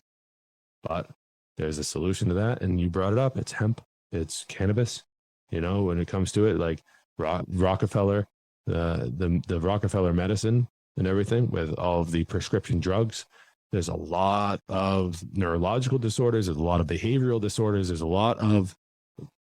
But there's a solution to that, and you brought it up. It's hemp. It's cannabis. When it comes to it, like Rockefeller, the Rockefeller medicine and everything, with all of the prescription drugs. There's a lot of neurological disorders. There's a lot of behavioral disorders. There's a lot of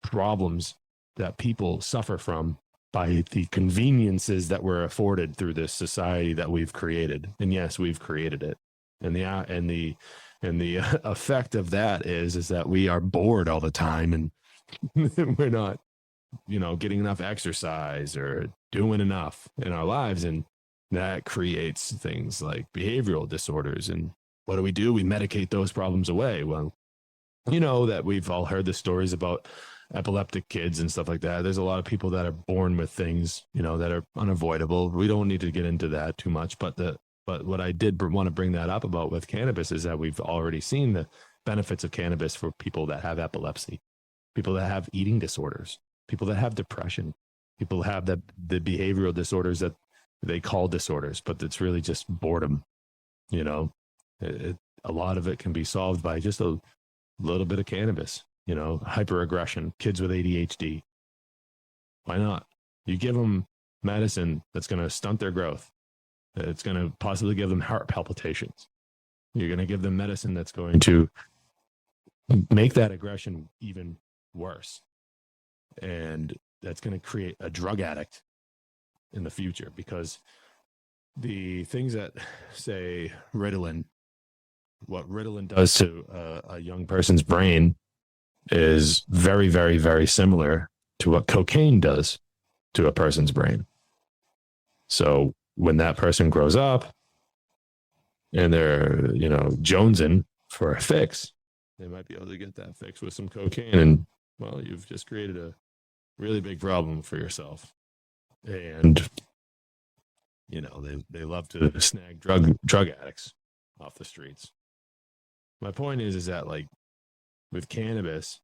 problems that people suffer from by the conveniences that we're afforded through this society that we've created. And yes, we've created it. And the effect of that is that we are bored all the time, and we're not, getting enough exercise or doing enough in our lives. And that creates things like behavioral disorders. And what do? We medicate those problems away. Well, that we've all heard the stories about epileptic kids and stuff like that. There's a lot of people that are born with things, that are unavoidable. We don't need to get into that too much. But what I did want to bring that up about with cannabis is that we've already seen the benefits of cannabis for people that have epilepsy, people that have eating disorders, people that have depression, people that have the behavioral disorders that they call disorders, but it's really just boredom. A lot of it can be solved by just a little bit of cannabis. Hyperaggression, kids with ADHD. Why not? You give them medicine that's going to stunt their growth. It's going to possibly give them heart palpitations. You're going to give them medicine that's going to make that aggression even worse. And that's going to create a drug addict in the future, because the things that, say, Ritalin, what Ritalin does to a young person's brain is very, very, very similar to what cocaine does to a person's brain. So when that person grows up and they're, jonesing for a fix, they might be able to get that fix with some cocaine. And, well, you've just created a really big problem for yourself. And, they love to snag drug addicts off the streets. My point is that, like, with cannabis,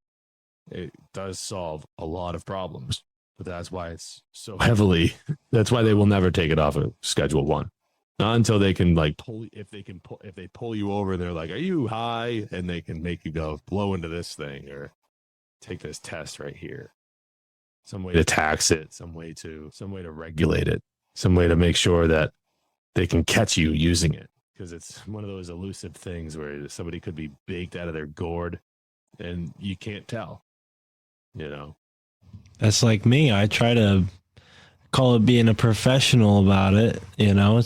it does solve a lot of problems, but that's why it's so heavily, that's why they will never take it off of Schedule 1. Not until they can, like, if they pull you over, they're like, are you high? And they can make you go blow into this thing or take this test right here. Some way to tax it, some way to regulate it, some way to make sure that they can catch you using it. Because it's one of those elusive things where somebody could be baked out of their gourd and you can't tell, That's like me. I try to call it being a professional about it,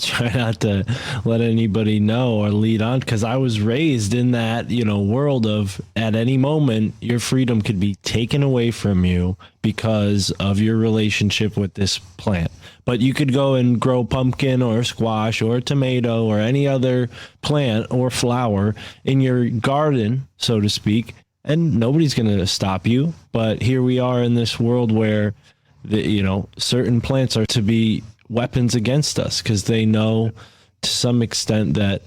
try not to let anybody know or lead on, because I was raised in that, world of, at any moment, your freedom could be taken away from you because of your relationship with this plant. But you could go and grow pumpkin or squash or tomato or any other plant or flower in your garden, so to speak, and nobody's going to stop you. But here we are in this world where certain plants are to be weapons against us, because they know to some extent that,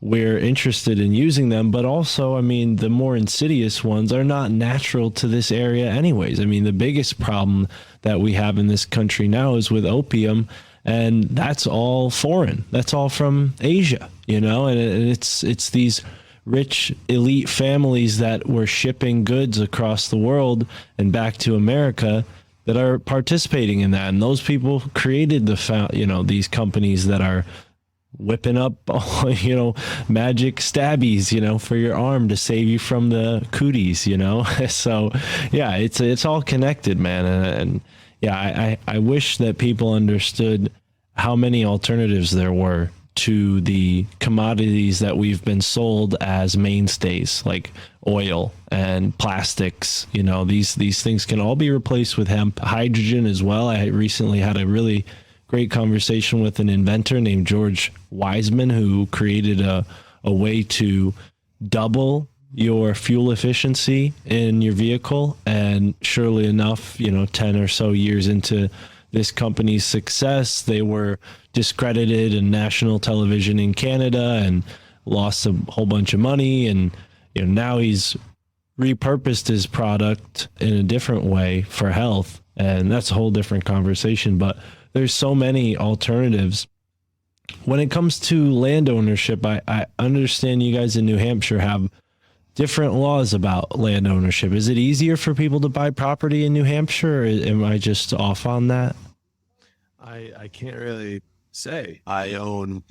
we're interested in using them. But also, the more insidious ones are not natural to this area anyways. The biggest problem that we have in this country now is with opium, and that's all foreign. That's all from Asia, and it's these rich elite families that were shipping goods across the world and back to America that are participating in that. And those people created these companies that are whipping up, magic stabbies, for your arm to save you from the cooties, So yeah, it's all connected, man. And yeah, I wish that people understood how many alternatives there were to the commodities that we've been sold as mainstays, like oil and plastics. These things can all be replaced with hemp, hydrogen as well. I recently had a really great conversation with an inventor named George Wiseman, who created a way to double your fuel efficiency in your vehicle. And surely enough, 10 or so years into this company's success, they were discredited in national television in Canada and lost a whole bunch of money. And now he's repurposed his product in a different way for health, and that's a whole different conversation. But there's so many alternatives. When it comes to land ownership, I understand you guys in New Hampshire have different laws about land ownership. Is it easier for people to buy property in New Hampshire, or am I just off on that? I can't really say. I own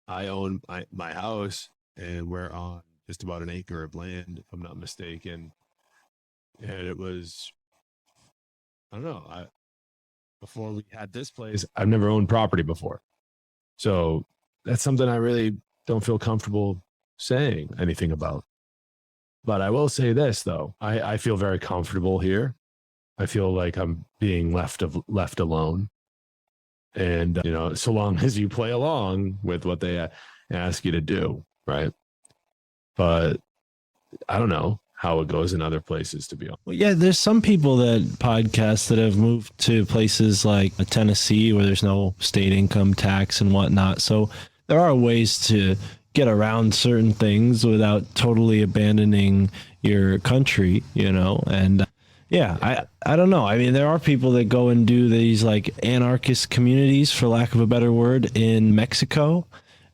my house, and we're on just about an acre of land, if I'm not mistaken. And it was, I don't know, before we had this place, I've never owned property before. So that's something I really don't feel comfortable saying anything about. But I will say this, though. I feel very comfortable here. I feel like I'm being left alone. And, so long as you play along with what they ask you to do, right? But I don't know how it goes in other places, to be honest. Well, yeah, there's some people that podcast that have moved to places like Tennessee where there's no state income tax and whatnot. So there are ways to get around certain things without totally abandoning your country, and yeah, I don't know. There are people that go and do these like anarchist communities, for lack of a better word, in Mexico.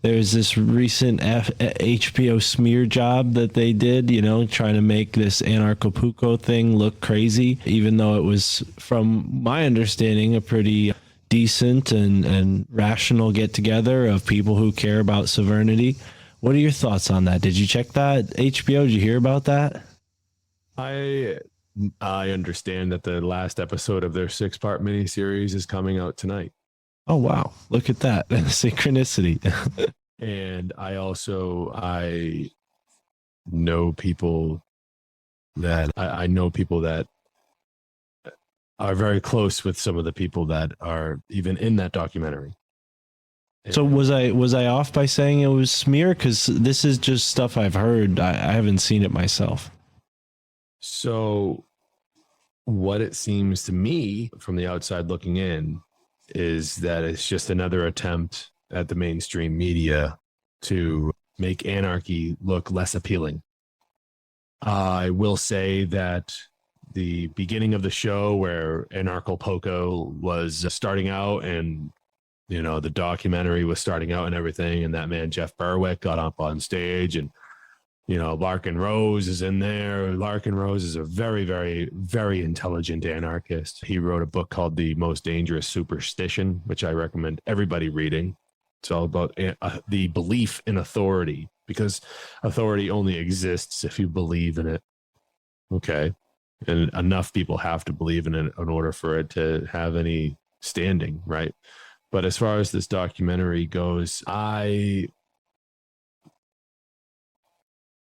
There's this recent HBO smear job that they did, trying to make this Anarchapulco thing look crazy, even though it was, from my understanding, a pretty decent and rational get together of people who care about sovereignty. What are your thoughts on that? Did you check that HBO? Did you hear about that? I understand that the last episode of their 6-part miniseries is coming out tonight. Oh, wow. Look at that. Synchronicity. And I know people that I know people that are very close with some of the people that are even in that documentary. So was I off by saying it was smear? Because this is just stuff I've heard. I haven't seen it myself. So what it seems to me from the outside looking in is that it's just another attempt at the mainstream media to make anarchy look less appealing. I will say that the beginning of the show where Anarchapulco was starting out and, you know, the documentary was starting out and everything, and that man Jeff Berwick got up on stage, and, you know, Larkin Rose is in there. Larkin Rose is a very, very, very intelligent anarchist. He wrote a book called The Most Dangerous Superstition, which I recommend everybody reading. It's all about the belief in authority, because authority only exists if you believe in it. Okay. And enough people have to believe in it in order for it to have any standing, right? But as far as this documentary goes, I'm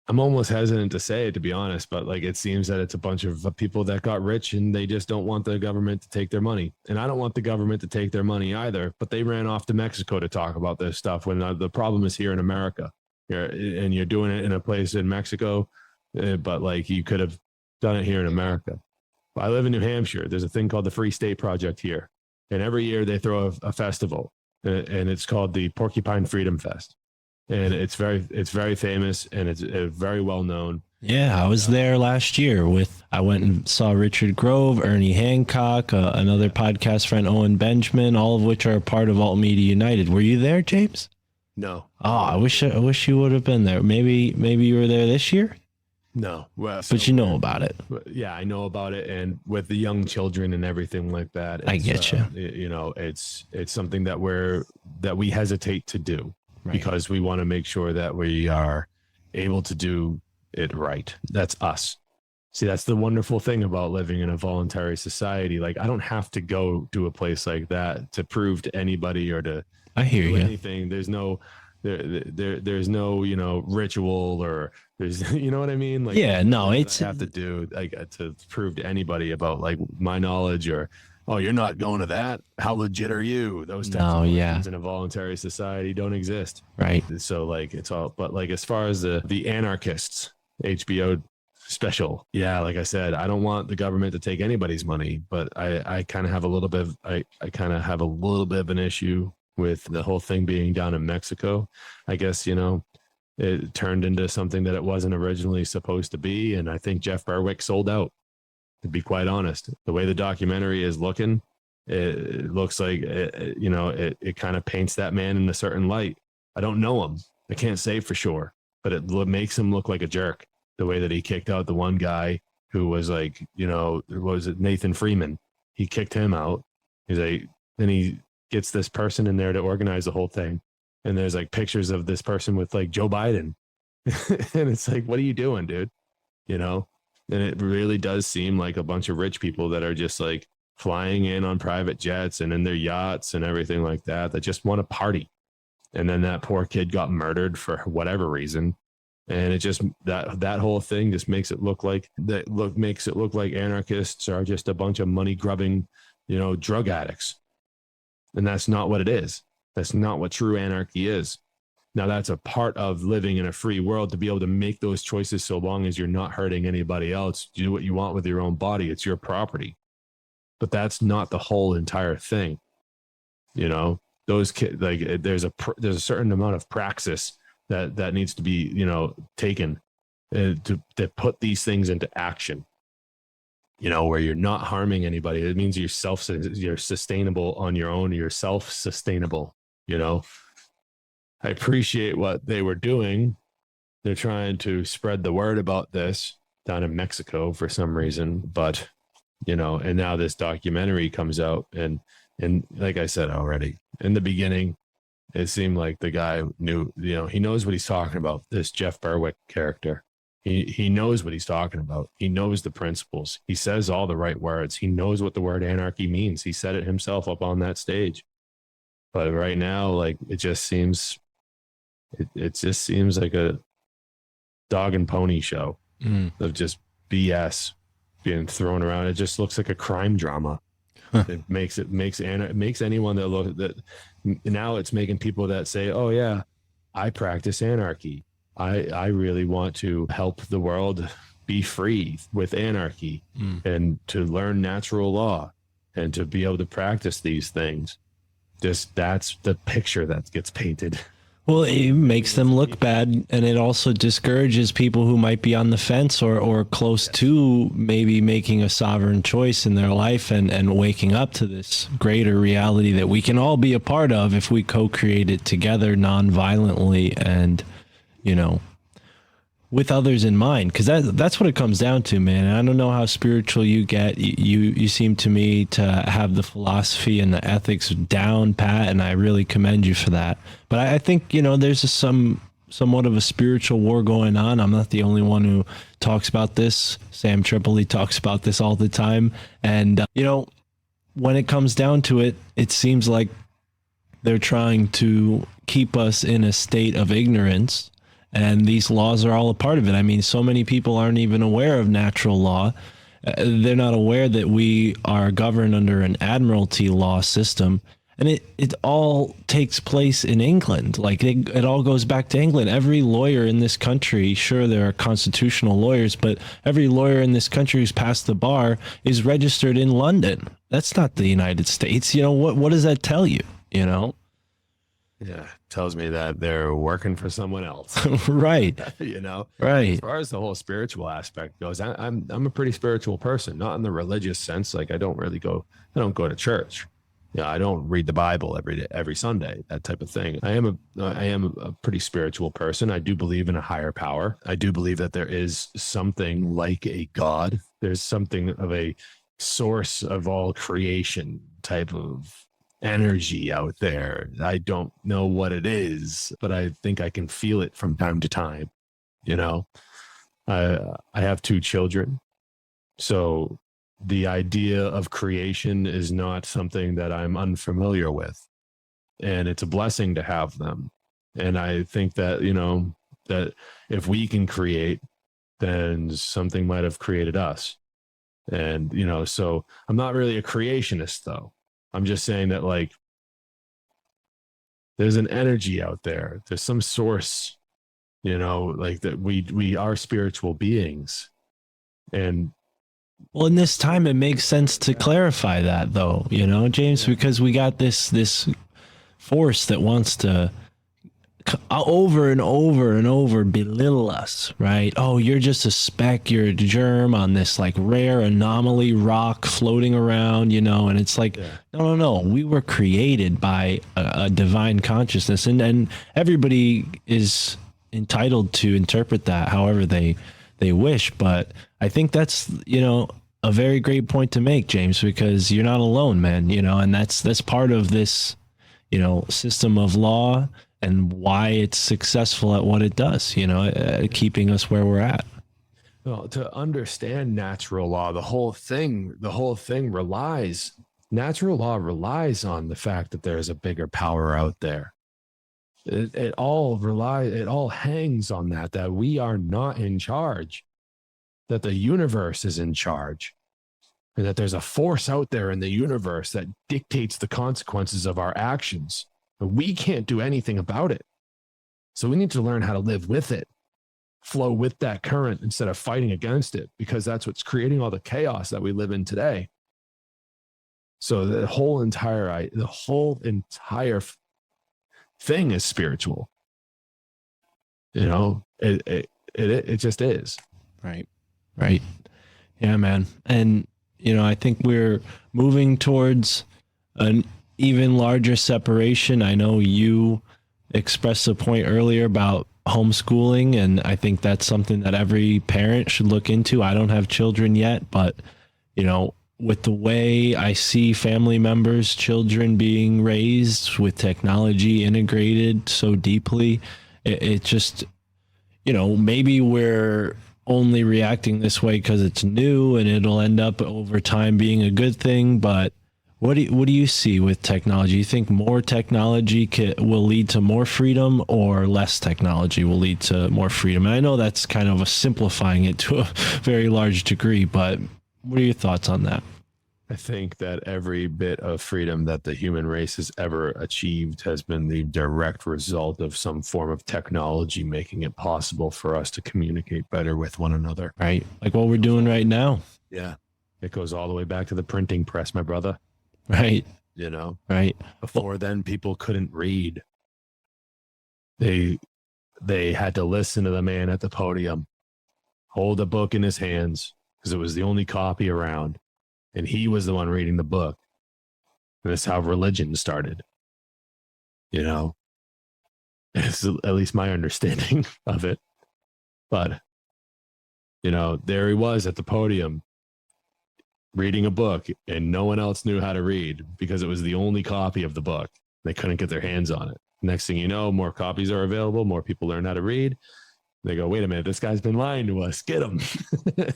almost hesitant to say it, to be honest, but like, it seems that it's a bunch of people that got rich and they just don't want the government to take their money. And I don't want the government to take their money either, but they ran off to Mexico to talk about this stuff when the problem is here in America. And you're doing it in a place in Mexico, but like, you could have done it here in America. I live in New Hampshire. There's a thing called the Free State Project here. And every year they throw a festival, and it's called the Porcupine Freedom Fest. And it's very famous, and it's very well known. Yeah, I was there last year I went and saw Richard Grove, Ernie Hancock, another podcast friend, Owen Benjamin, all of which are a part of Alt Media United. Were you there, James? No. Oh, I wish you would have been there. Maybe you were there this year? No. Well, but you know about it. Yeah, I know about it. And with the young children and everything like that, I get you. You know, it's something that we hesitate to do, right? Because we want to make sure that we are able to do it right. That's us. See, that's the wonderful thing about living in a voluntary society. Like, I don't have to go to a place like that to prove to anybody or to do anything. There's no there's no, you know, ritual, or there's, you know what I mean? Like, yeah, no, it's I have to do like to prove to anybody about like my knowledge, or, oh, you're not going to that, how legit are you? Those types of questions in a voluntary society don't exist, right? So like, it's all, but like, as far as the Anarchists HBO special, yeah, like I said, I don't want the government to take anybody's money, but I kind of have a little bit of, I kind of have a little bit of an issue with the whole thing being down in Mexico. I guess, you know, it turned into something that it wasn't originally supposed to be. And I think Jeff Berwick sold out, to be quite honest. The way the documentary is looking, it looks like, you know, it kind of paints that man in a certain light. I don't know him. I can't say for sure, but it makes him look like a jerk. The way that he kicked out the one guy who was like, you know, was it Nathan Freeman? He kicked him out. He's like, then he gets this person in there to organize the whole thing. And there's like pictures of this person with like Joe Biden. And it's like, what are you doing, dude? You know? And it really does seem like a bunch of rich people that are just like flying in on private jets and in their yachts and everything like that just want to party. And then that poor kid got murdered for whatever reason. And it just, that whole thing just makes it look like anarchists are just a bunch of money grubbing, you know, drug addicts. And that's not what it is. That's not what true anarchy is. Now, that's a part of living in a free world, to be able to make those choices so long as you're not hurting anybody else. Do what you want with your own body. It's your property. But that's not the whole entire thing. You know, those kids, like, there's a certain amount of praxis that needs to be, you know, taken to put these things into action. You know, where you're not harming anybody. It means you're sustainable on your own. You're self-sustainable, you know. I appreciate what they were doing. They're trying to spread the word about this down in Mexico for some reason, but, you know, and now this documentary comes out, and like I said already in the beginning, it seemed like the guy knew, he knows what he's talking about. This Jeff Berwick character, he knows what he's talking about. He knows the principles. He says all the right words. He knows what the word anarchy means. He said it himself up on that stage. But right now, like, it just seems like a dog and pony show of just BS being thrown around. It just looks like a crime drama. It makes anyone that now it's making people that say, oh yeah, I practice anarchy. I really want to help the world be free with anarchy and to learn natural law and to be able to practice these things. That's the picture that gets painted. Well, it makes them look bad, and it also discourages people who might be on the fence or close to maybe making a sovereign choice in their life and waking up to this greater reality that we can all be a part of if we co-create it together non-violently and, with others in mind, because that's what it comes down to, man. And I don't know how spiritual you get. You seem to me to have the philosophy and the ethics down pat, and I really commend you for that. But I think there's somewhat of a spiritual war going on. I'm not the only one who talks about this. Sam Tripoli talks about this all the time, and when it comes down to it, it seems like they're trying to keep us in a state of ignorance. And these laws are all a part of it. I mean, so many people aren't even aware of natural law. They're not aware that we are governed under an admiralty law system. And it all takes place in England. Like, it all goes back to England. Every lawyer in this country, sure, there are constitutional lawyers, but every lawyer in this country who's passed the bar is registered in London. That's not the United States. What does that tell you, Yeah, tells me that they're working for someone else. Right. Right. As far as the whole spiritual aspect goes, I'm a pretty spiritual person, not in the religious sense. Like, I don't go to church. I don't read the Bible every Sunday, that type of thing. I am a pretty spiritual person. I do believe in a higher power. I do believe that there is something like a God. There's something of a source of all creation type of energy out there. I don't know what it is, but I think I can feel it from time to time. I have 2 children, so the idea of creation is not something that I'm unfamiliar with, and it's a blessing to have them. And I think that that if we can create, then something might have created us. And so I'm not really a creationist, though. I'm just saying that, like, there's an energy out there. There's some source, like that we are spiritual beings. And well, in this time, it makes sense to clarify that, though, James, because we got this force that wants to over and over and over belittle us, right? Oh, you're just a speck, you're a germ on this like rare anomaly rock floating around, and it's like, no, we were created by a divine consciousness, and everybody is entitled to interpret that however they wish. But I think that's a very great point to make, James, because you're not alone, man, and that's part of this system of law and why it's successful at what it does, keeping us where we're at. Well, to understand natural law, the whole thing natural law relies on the fact that there's a bigger power out there. It all hangs on that we are not in charge, that the universe is in charge, and that there's a force out there in the universe that dictates the consequences of our actions. We can't do anything about it. So we need to learn how to live with it, flow with that current instead of fighting against it, because that's what's creating all the chaos that we live in today. So the whole entire thing is spiritual. It just is. Right. Yeah, man. And, I think we're moving towards an even larger separation. I know you expressed a point earlier about homeschooling, and I think that's something that every parent should look into. I don't have children yet, but with the way I see family members, children being raised with technology integrated so deeply, it just, maybe we're only reacting this way because it's new and it'll end up over time being a good thing. But what do you see with technology? You think more technology will lead to more freedom, or less technology will lead to more freedom? And I know that's kind of simplifying it to a very large degree, but what are your thoughts on that? I think that every bit of freedom that the human race has ever achieved has been the direct result of some form of technology making it possible for us to communicate better with one another. Right. Like what we're doing right now. Yeah. It goes all the way back to the printing press, my brother. Right. Right. Before then, people couldn't read. They had to listen to the man at the podium, hold a book in his hands, because it was the only copy around. And he was the one reading the book. And that's how religion started. It's at least my understanding of it. But, there he was at the podium reading a book, and no one else knew how to read because it was the only copy of the book. They couldn't get their hands on it. Next thing you know, more copies are available. More people learn how to read. They go, wait a minute, this guy's been lying to us. Get him.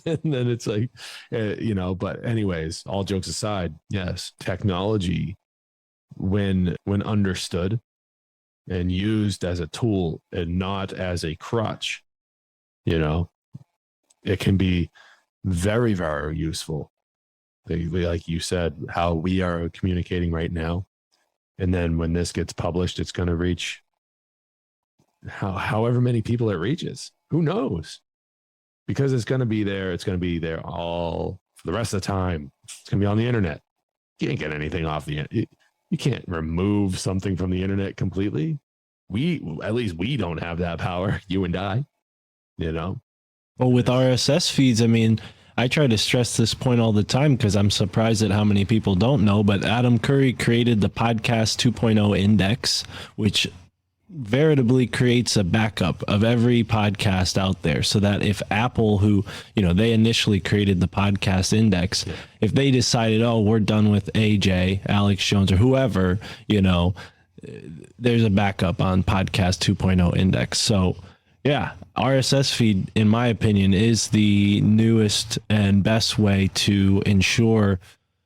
And then it's like, but anyways, all jokes aside, yes, technology, when understood and used as a tool and not as a crutch, it can be very, very useful. Like you said, how we are communicating right now. And then when this gets published, it's going to reach however many people it reaches. Who knows? Because it's going to be there. It's going to be there all for the rest of the time. It's going to be on the internet. You can't get anything off the internet. You can't remove something from the internet completely. At least we don't have that power. You and I, Well, with RSS feeds, I try to stress this point all the time because I'm surprised at how many people don't know, but Adam Curry created the Podcast 2.0 Index, which veritably creates a backup of every podcast out there, so that if Apple, who, they initially created the Podcast Index, if they decided, oh, we're done with AJ, Alex Jones, or whoever, there's a backup on Podcast 2.0 Index. So yeah, RSS feed, in my opinion, is the newest and best way to ensure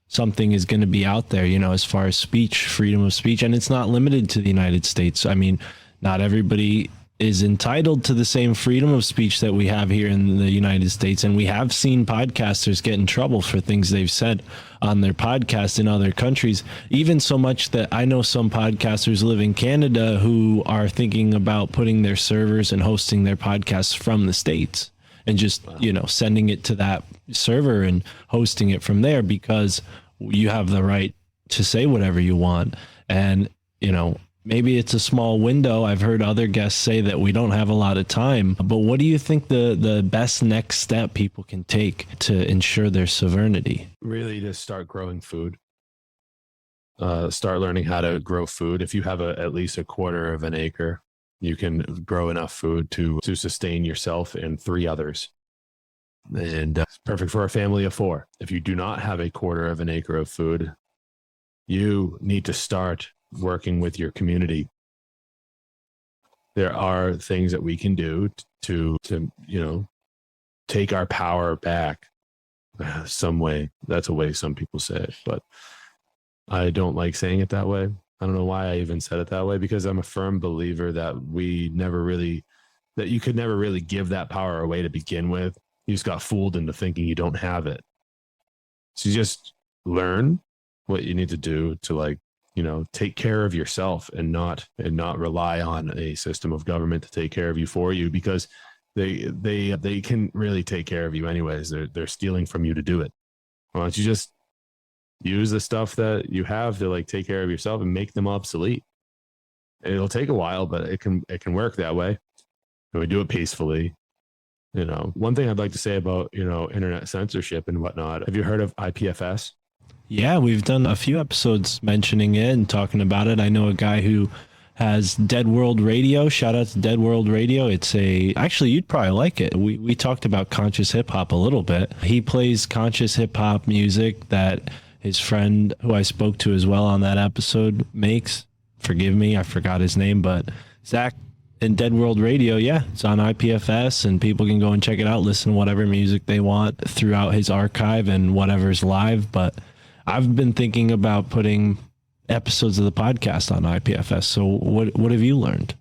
something is going to be out there, as far as speech, freedom of speech. And it's not limited to the United States. Not everybody is entitled to the same freedom of speech that we have here in the United States. And we have seen podcasters get in trouble for things they've said on their podcast in other countries, even so much that I know some podcasters live in Canada who are thinking about putting their servers and hosting their podcasts from the States and just, sending it to that server and hosting it from there, because you have the right to say whatever you want. And, maybe it's a small window. I've heard other guests say that we don't have a lot of time, but what do you think the best next step people can take to ensure their sovereignty? Really, just start growing food. Start learning how to grow food. If you have at least a quarter of an acre, you can grow enough food to sustain yourself and 3 others. And it's perfect for a family of 4. If you do not have a quarter of an acre of food, you need to start working with your community. There are things that we can do to take our power back some way. That's a way some people say it, but I don't like saying it that way. I don't know why I even said it that way, because I'm a firm believer that you could never really give that power away to begin with. You just got fooled into thinking you don't have it. So you just learn what you need to do to take care of yourself and not rely on a system of government to take care of you for you, because they can really take care of you anyways. They're stealing from you to do it. Why don't you just use the stuff that you have to take care of yourself and make them obsolete? And it'll take a while, but it can work that way. And we do it peacefully. One thing I'd like to say about, internet censorship and whatnot. Have you heard of IPFS? Yeah, we've done a few episodes mentioning it and talking about it. I know a guy who has Dead World Radio. Shout out to Dead World Radio. It's actually, you'd probably like it. We talked about conscious hip hop a little bit. He plays conscious hip hop music that his friend, who I spoke to as well on that episode, makes. Forgive me, I forgot his name, but Zach and Dead World Radio, yeah, it's on IPFS, and people can go and check it out, listen to whatever music they want throughout his archive and whatever's live. But I've been thinking about putting episodes of the podcast on IPFS. So what have you learned?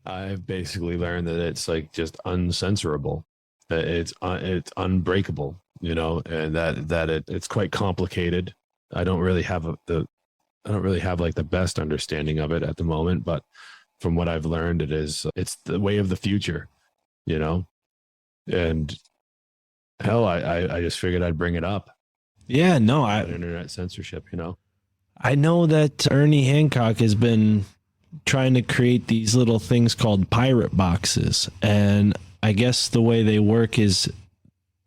I've basically learned that it's like just uncensorable. It's unbreakable, you know, and that it's quite complicated. I don't really have like the best understanding of it at the moment, but from what I've learned, it's the way of the future, you know. And hell, I just figured I'd bring it up. Yeah, no, internet censorship, you know. I know that Ernie Hancock has been trying to create these little things called pirate boxes, and I guess the way they work is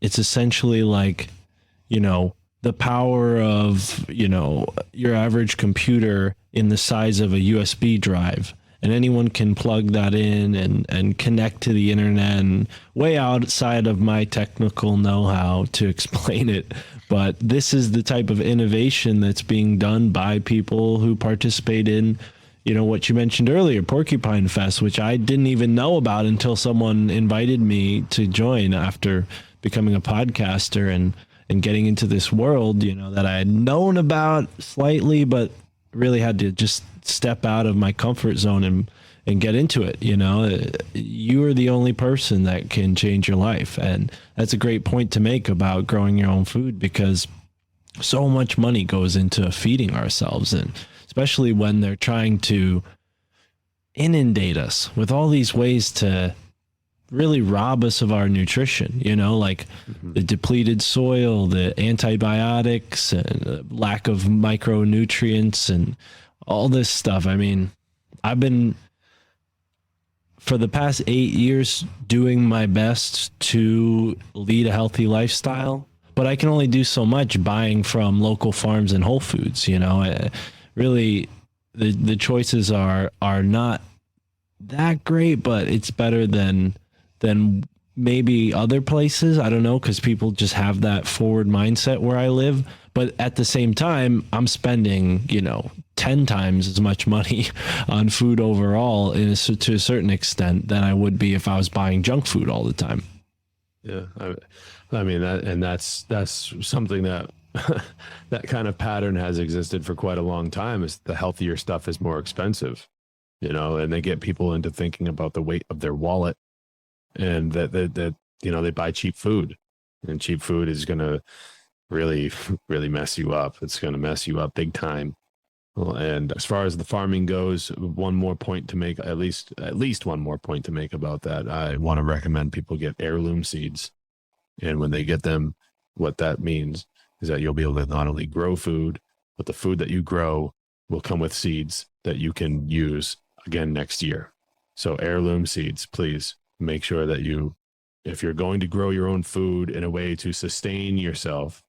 it's essentially like, you know, the power of, you know, your average computer in the size of a USB drive. And anyone can plug that in and connect to the internet, and way outside of my technical know-how to explain it. But this is the type of innovation that's being done by people who participate in, you know, what you mentioned earlier, Porcupine Fest, which I didn't even know about until someone invited me to join after becoming a podcaster and getting into this world, you know, that I had known about slightly, but really had to just step out of my comfort zone and get into it. You know, you are the only person that can change your life. And that's a great point to make about growing your own food, because so much money goes into feeding ourselves, and especially when they're trying to inundate us with all these ways to really rob us of our nutrition, you know, like the depleted soil, the antibiotics, and the lack of micronutrients and all this stuff. I mean, I've been, for the past 8 years, doing my best to lead a healthy lifestyle, but I can only do so much buying from local farms and Whole Foods, you know. Really, the choices are not that great, but it's better than maybe other places. I don't know, because people just have that forward mindset where I live. But at the same time, I'm spending, you know, 10 times as much money on food overall to a certain extent than I would be if I was buying junk food all the time. Yeah, I mean that's something that that kind of pattern has existed for quite a long time. Is the healthier stuff is more expensive, you know, and they get people into thinking about the weight of their wallet, and that you know, they buy cheap food, and cheap food is going to really mess you up. It's going to mess you up big time. Well, and as far as the farming goes, one more point to make, at least one more point to make about that. I want to recommend people get heirloom seeds. And when they get them, what that means is that you'll be able to not only grow food, but the food that you grow will come with seeds that you can use again next year. So heirloom seeds, please make sure that if you're going to grow your own food in a way to sustain yourself,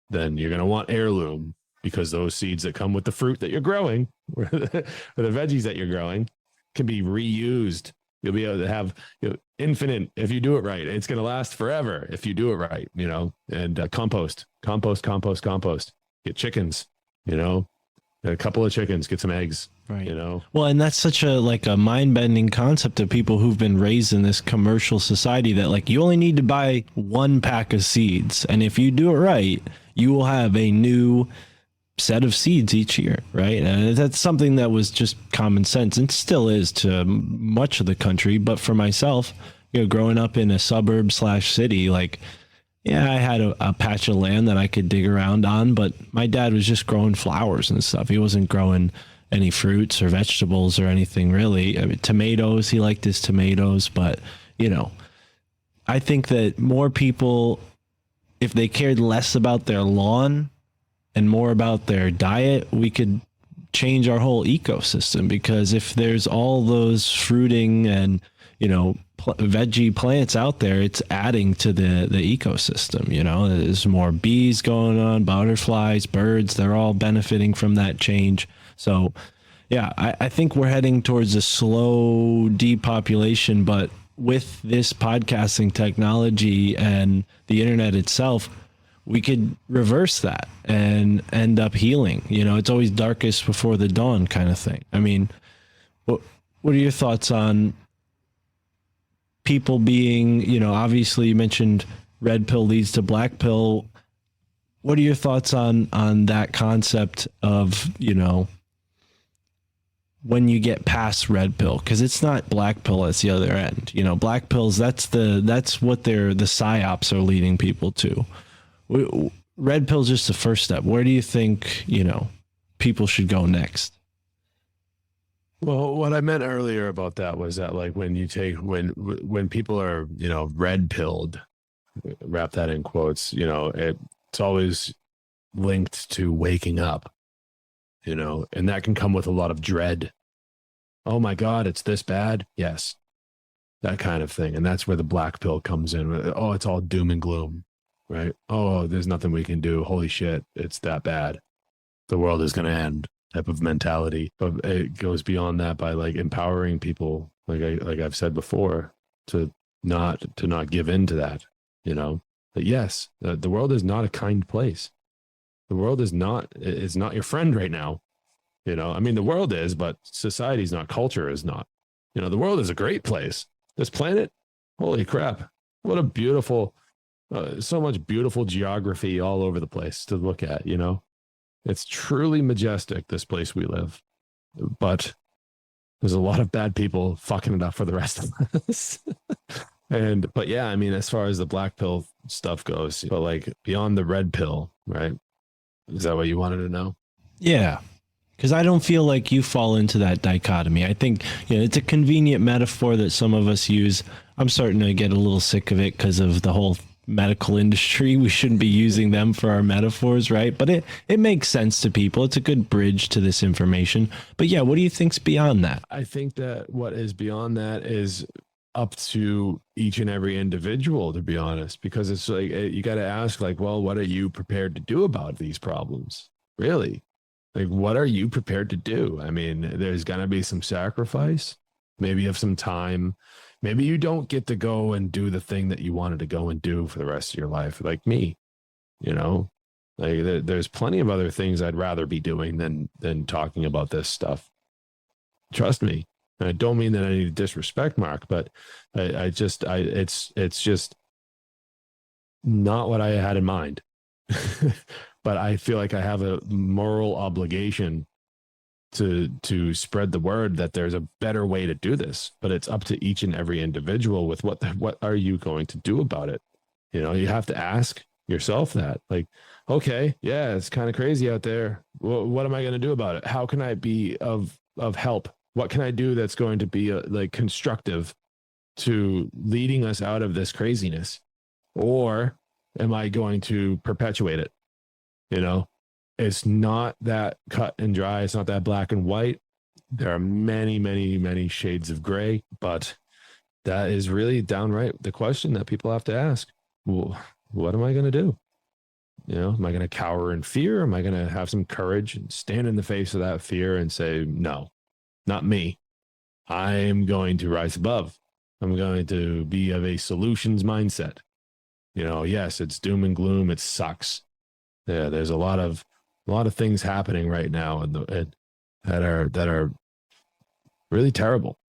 then you're going to want heirloom, because those seeds that come with the fruit that you're growing or the veggies that you're growing can be reused. You'll be able to have, you know, infinite, if you do it right. It's going to last forever if you do it right, you know. And compost. Get chickens, you know, a couple of chickens, get some eggs, right? You know. Well, and that's such a mind-bending concept of people who've been raised in this commercial society that, like, you only need to buy one pack of seeds, and if you do it right, you will have a new set of seeds each year, right? And that's something that was just common sense, and still is to much of the country. But for myself, you know, growing up in a suburb/city, like, yeah, I had a patch of land that I could dig around on, but my dad was just growing flowers and stuff. He wasn't growing any fruits or vegetables or anything really. I mean, tomatoes, he liked his tomatoes, but, you know, I think that more people, if they cared less about their lawn and more about their diet, we could change our whole ecosystem. Because if there's all those fruiting and, you know, veggie plants out there, it's adding to the ecosystem. You know, there's more bees going on, butterflies, birds, they're all benefiting from that change. So Yeah, I think we're heading towards a slow depopulation, but with this podcasting technology and the internet itself, we could reverse that and end up healing. You know, it's always darkest before the dawn kind of thing. I mean, what are your thoughts on people being, you know, obviously you mentioned red pill leads to black pill. What are your thoughts on that concept of, you know, when you get past red pill? Because it's not black pill, that's the other end. You know, black pills, that's what the psyops are leading people to. Red pill's just the first step. Where do you think, you know, people should go next? Well, what I meant earlier about that was that, like, when you take, when people are, you know, red pilled, wrap that in quotes, you know, it's always linked to waking up, you know, and that can come with a lot of dread. Oh my God, it's this bad. Yes. That kind of thing. And that's where the black pill comes in. Oh, it's all doom and gloom, right? Oh, there's nothing we can do. Holy shit. It's that bad. The world is going to end type of mentality. But it goes beyond that by, like, empowering people, like I've said before, to not give in to that, you know. But yes, the world is not a kind place. The world is not your friend right now. You know, I mean, the world is, but society's not, culture is not. You know, the world is a great place. This planet, holy crap, what a beautiful, so much beautiful geography all over the place to look at, you know. It's truly majestic, this place we live. But there's a lot of bad people fucking it up for the rest of us. But yeah, I mean, as far as the black pill stuff goes, but like beyond the red pill, right? Is that what you wanted to know? Yeah. Because I don't feel like you fall into that dichotomy. I think, you know, it's a convenient metaphor that some of us use. I'm starting to get a little sick of it because of the whole medical industry. We shouldn't be using them for our metaphors, right? But it makes sense to people. It's a good bridge to this information. But yeah, what do you think's beyond that? I think that what is beyond that is up to each and every individual, to be honest, because it's like, you got to ask, like, well, what are you prepared to do about these problems? Really? Like, what are you prepared to do? I mean, there's going to be some sacrifice. Maybe you have some time. Maybe you don't get to go and do the thing that you wanted to go and do for the rest of your life, like me, you know. Like, there's plenty of other things I'd rather be doing than talking about this stuff. Trust me. And I don't mean that I need to disrespect Mark, but it's just not what I had in mind. But I feel like I have a moral obligation to spread the word that there's a better way to do this. But it's up to each and every individual with what are you going to do about it? You know, you have to ask yourself that. Like, okay, yeah, it's kind of crazy out there. Well, what am I going to do about it? How can I be of help? What can I do that's going to be like constructive to leading us out of this craziness? Or am I going to perpetuate it? You know, it's not that cut and dry. It's not that black and white. There are many, many, many shades of gray, but that is really downright the question that people have to ask. Well, what am I going to do? You know, am I going to cower in fear? Am I going to have some courage and stand in the face of that fear and say, no, not me. I'm going to rise above. I'm going to be of a solutions mindset. You know, yes, it's doom and gloom. It sucks. Yeah, there's a lot of things happening right now that are really terrible.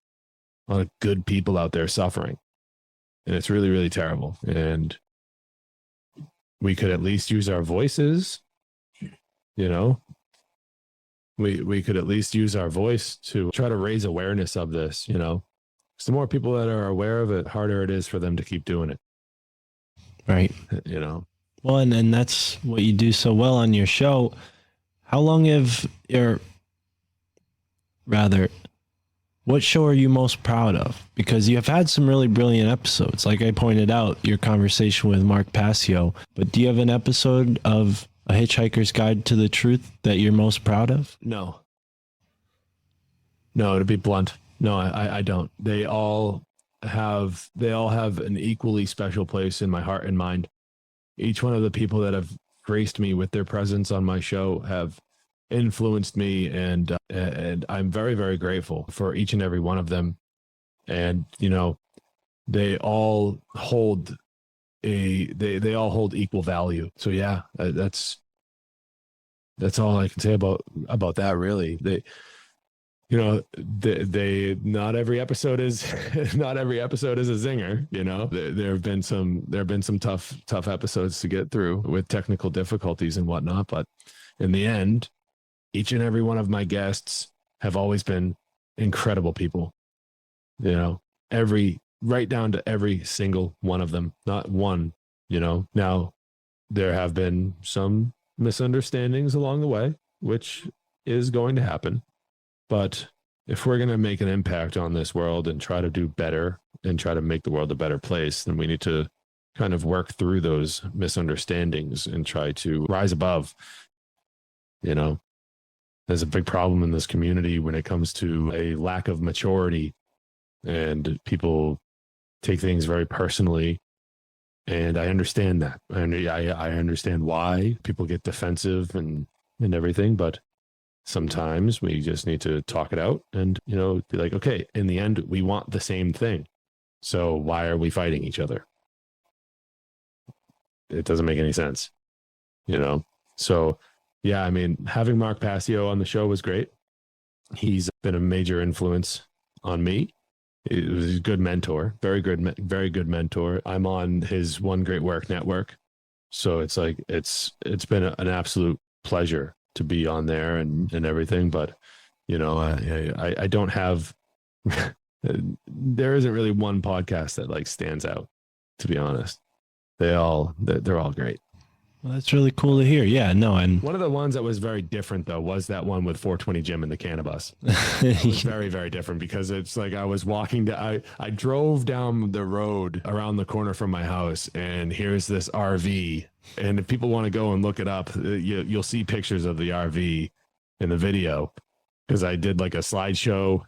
A lot of good people out there suffering, and it's really, really terrible. And we could at least use our voices. You know, we could at least use our voice to try to raise awareness of this. You know, because the more people that are aware of it, harder it is for them to keep doing it. Right. You know. Well, and that's what you do so well on your show. How long what show are you most proud of? Because you have had some really brilliant episodes. Like I pointed out, your conversation with Mark Passio. But do you have an episode of A Hitchhiker's Guide to the Truth that you're most proud of? No, to be blunt, no, I don't. They all have an equally special place in my heart and mind. Each one of the people that have graced me with their presence on my show have influenced me, and I'm very, very grateful for each and every one of them. And they all hold they all hold equal value. So yeah, that's all I can say about that. Really, they not every episode is not every episode is a zinger. There have been some tough episodes to get through with technical difficulties and whatnot, but in the end, each and every one of my guests have always been incredible people. Right down to every single one of them, not one. Now there have been some misunderstandings along the way, which is going to happen. But if we're going to make an impact on this world and try to do better and try to make the world a better place, then we need to kind of work through those misunderstandings and try to rise above. There's a big problem in this community when it comes to a lack of maturity, and people take things very personally. And I understand that. And I understand why people get defensive and everything, but sometimes we just need to talk it out and, be like, okay, in the end, we want the same thing. So why are we fighting each other? It doesn't make any sense, So yeah, I mean, having Mark Passio on the show was great. He's been a major influence on me. He was a good mentor, very good mentor. I'm on his One Great Work network. So it's like, it's been an absolute pleasure to be on there and everything. But, I don't have, there isn't really one podcast that like stands out, to be honest. They're all great. Well, that's really cool to hear. Yeah, no, and one of the ones that was very different though was that one with 420 Jim and the Cannabis. It was very, very different because it's like I was walking I drove down the road around the corner from my house, and here's this RV. And if people want to go and look it up, you'll see pictures of the RV in the video, because I did like a slideshow,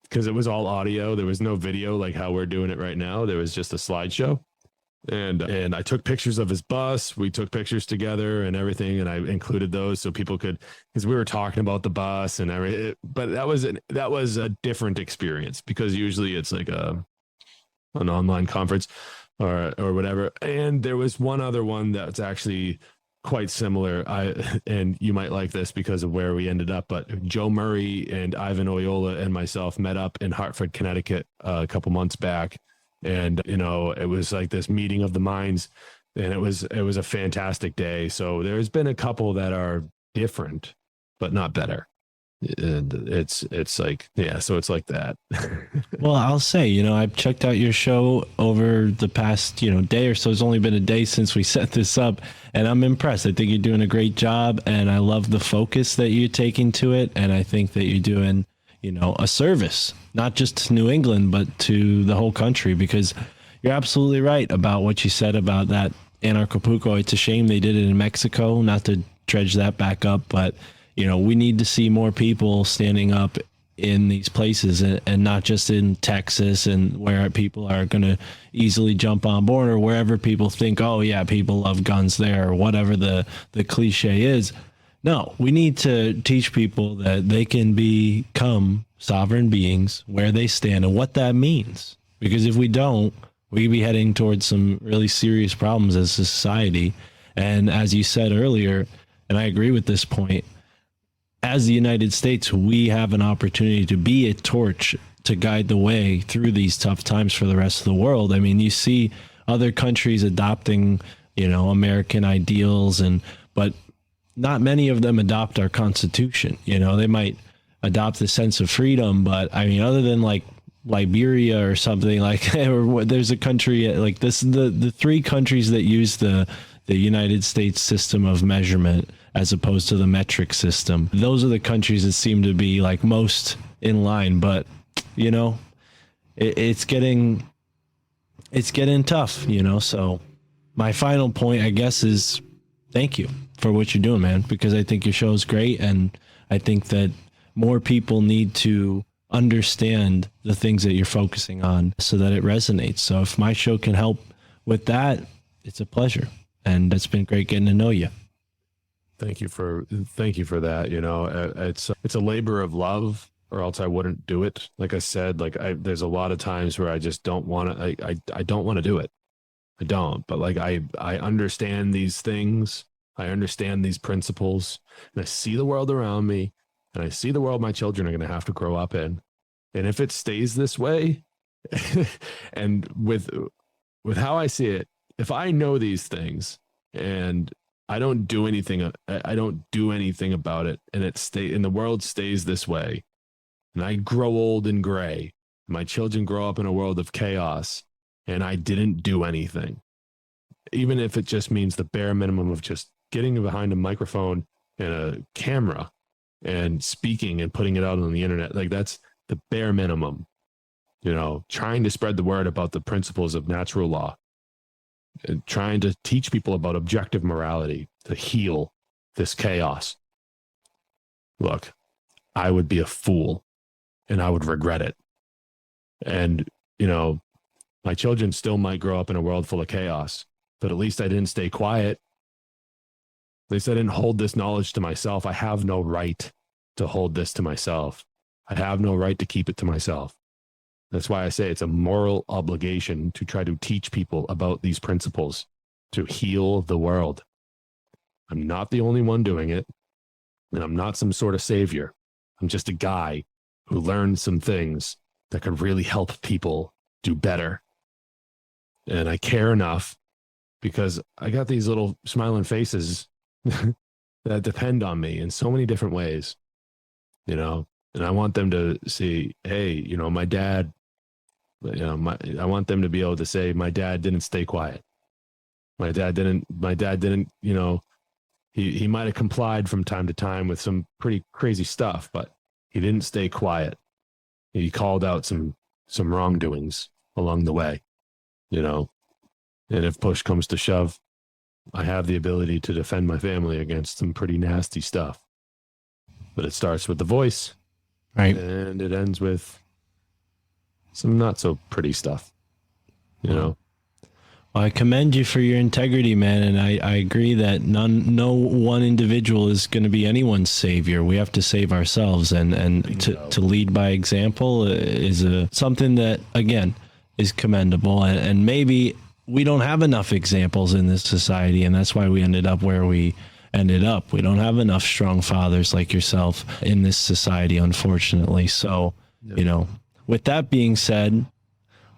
because it was all audio. There was no video like how we're doing it right now. There was just a slideshow. And I took pictures of his bus. We took pictures together and everything, and I included those so people could, because we were talking about the bus and everything. But that was a different experience, because usually it's like an online conference or whatever. And there was one other one that's actually quite similar. And you might like this because of where we ended up. But Joe Murray and Ivan Oyola and myself met up in Hartford, Connecticut a couple months back. And, it was like this meeting of the minds, and it was a fantastic day. So there's been a couple that are different, but not better. And it's like, yeah, so it's like that. well, I'll say, I've checked out your show over the past, day or so. It's only been a day since we set this up, and I'm impressed. I think you're doing a great job, and I love the focus that you're taking to it. And I think that you're doing, a service, not just to New England, but to the whole country, because you're absolutely right about what you said about that Anarchapulco. It's a shame they did it in Mexico, not to dredge that back up, but, we need to see more people standing up in these places, and not just in Texas and where people are going to easily jump on board, or wherever people think, oh yeah, people love guns there, or whatever the cliche is. No, we need to teach people that they can become sovereign beings where they stand and what that means. Because if we don't, we could be heading towards some really serious problems as a society. And as you said earlier, and I agree with this point, as the United States, we have an opportunity to be a torch to guide the way through these tough times for the rest of the world. I mean, you see other countries adopting, American ideals, but not many of them adopt our Constitution. They might adopt the sense of freedom, but I mean, other than like Liberia or something like, or there's a country like this, the three countries that use the United States system of measurement as opposed to the metric system. Those are the countries that seem to be like most in line, but it's getting tough, so my final point, I guess, is thank you for what you're doing, man, because I think your show is great. And I think that more people need to understand the things that you're focusing on so that it resonates. So if my show can help with that, it's a pleasure. And it's been great getting to know you. Thank you for that. You know, it's a labor of love, or else I wouldn't do it. Like I said, there's a lot of times where I just don't want to. I don't want to do it. I don't. But like I understand these things. I understand these principles, and I see the world around me, and I see the world my children are going to have to grow up in. And if it stays this way, and with how I see it, if I know these things and I don't do anything about it, and and the world stays this way, and I grow old and gray, my children grow up in a world of chaos, and I didn't do anything, even if it just means the bare minimum of just getting behind a microphone and a camera and speaking and putting it out on the internet, like that's the bare minimum, you know, trying to spread the word about the principles of natural law and trying to teach people about objective morality to heal this chaos. Look, I would be a fool and I would regret it. And, you know, my children still might grow up in a world full of chaos, but at least I didn't stay quiet. At least I didn't hold this knowledge to myself. I have no right to hold this to myself. I have no right to keep it to myself. That's why I say it's a moral obligation to try to teach people about these principles to heal the world. I'm not the only one doing it, and I'm not some sort of savior. I'm just a guy who learned some things that could really help people do better. And I care enough because I got these little smiling faces that depend on me in so many different ways, you know, and I want them to see, hey, you know, my dad, you know, I want them to be able to say, my dad didn't stay quiet. My dad didn't, you know, he might have complied from time to time with some pretty crazy stuff, but he didn't stay quiet. He called out some wrongdoings along the way, you know, and if push comes to shove, I have the ability to defend my family against some pretty nasty stuff. But it starts with the voice, Right. and it ends with some not so pretty stuff, you know. Well, I commend you for your integrity, man, and I agree that no one individual is going to be anyone's savior. We have to save ourselves, and to lead by example is something that, again, is commendable, and maybe we don't have enough examples in this society, and that's why we ended up where we ended up. We don't have enough strong fathers like yourself in this society, unfortunately. So, you know, with that being said,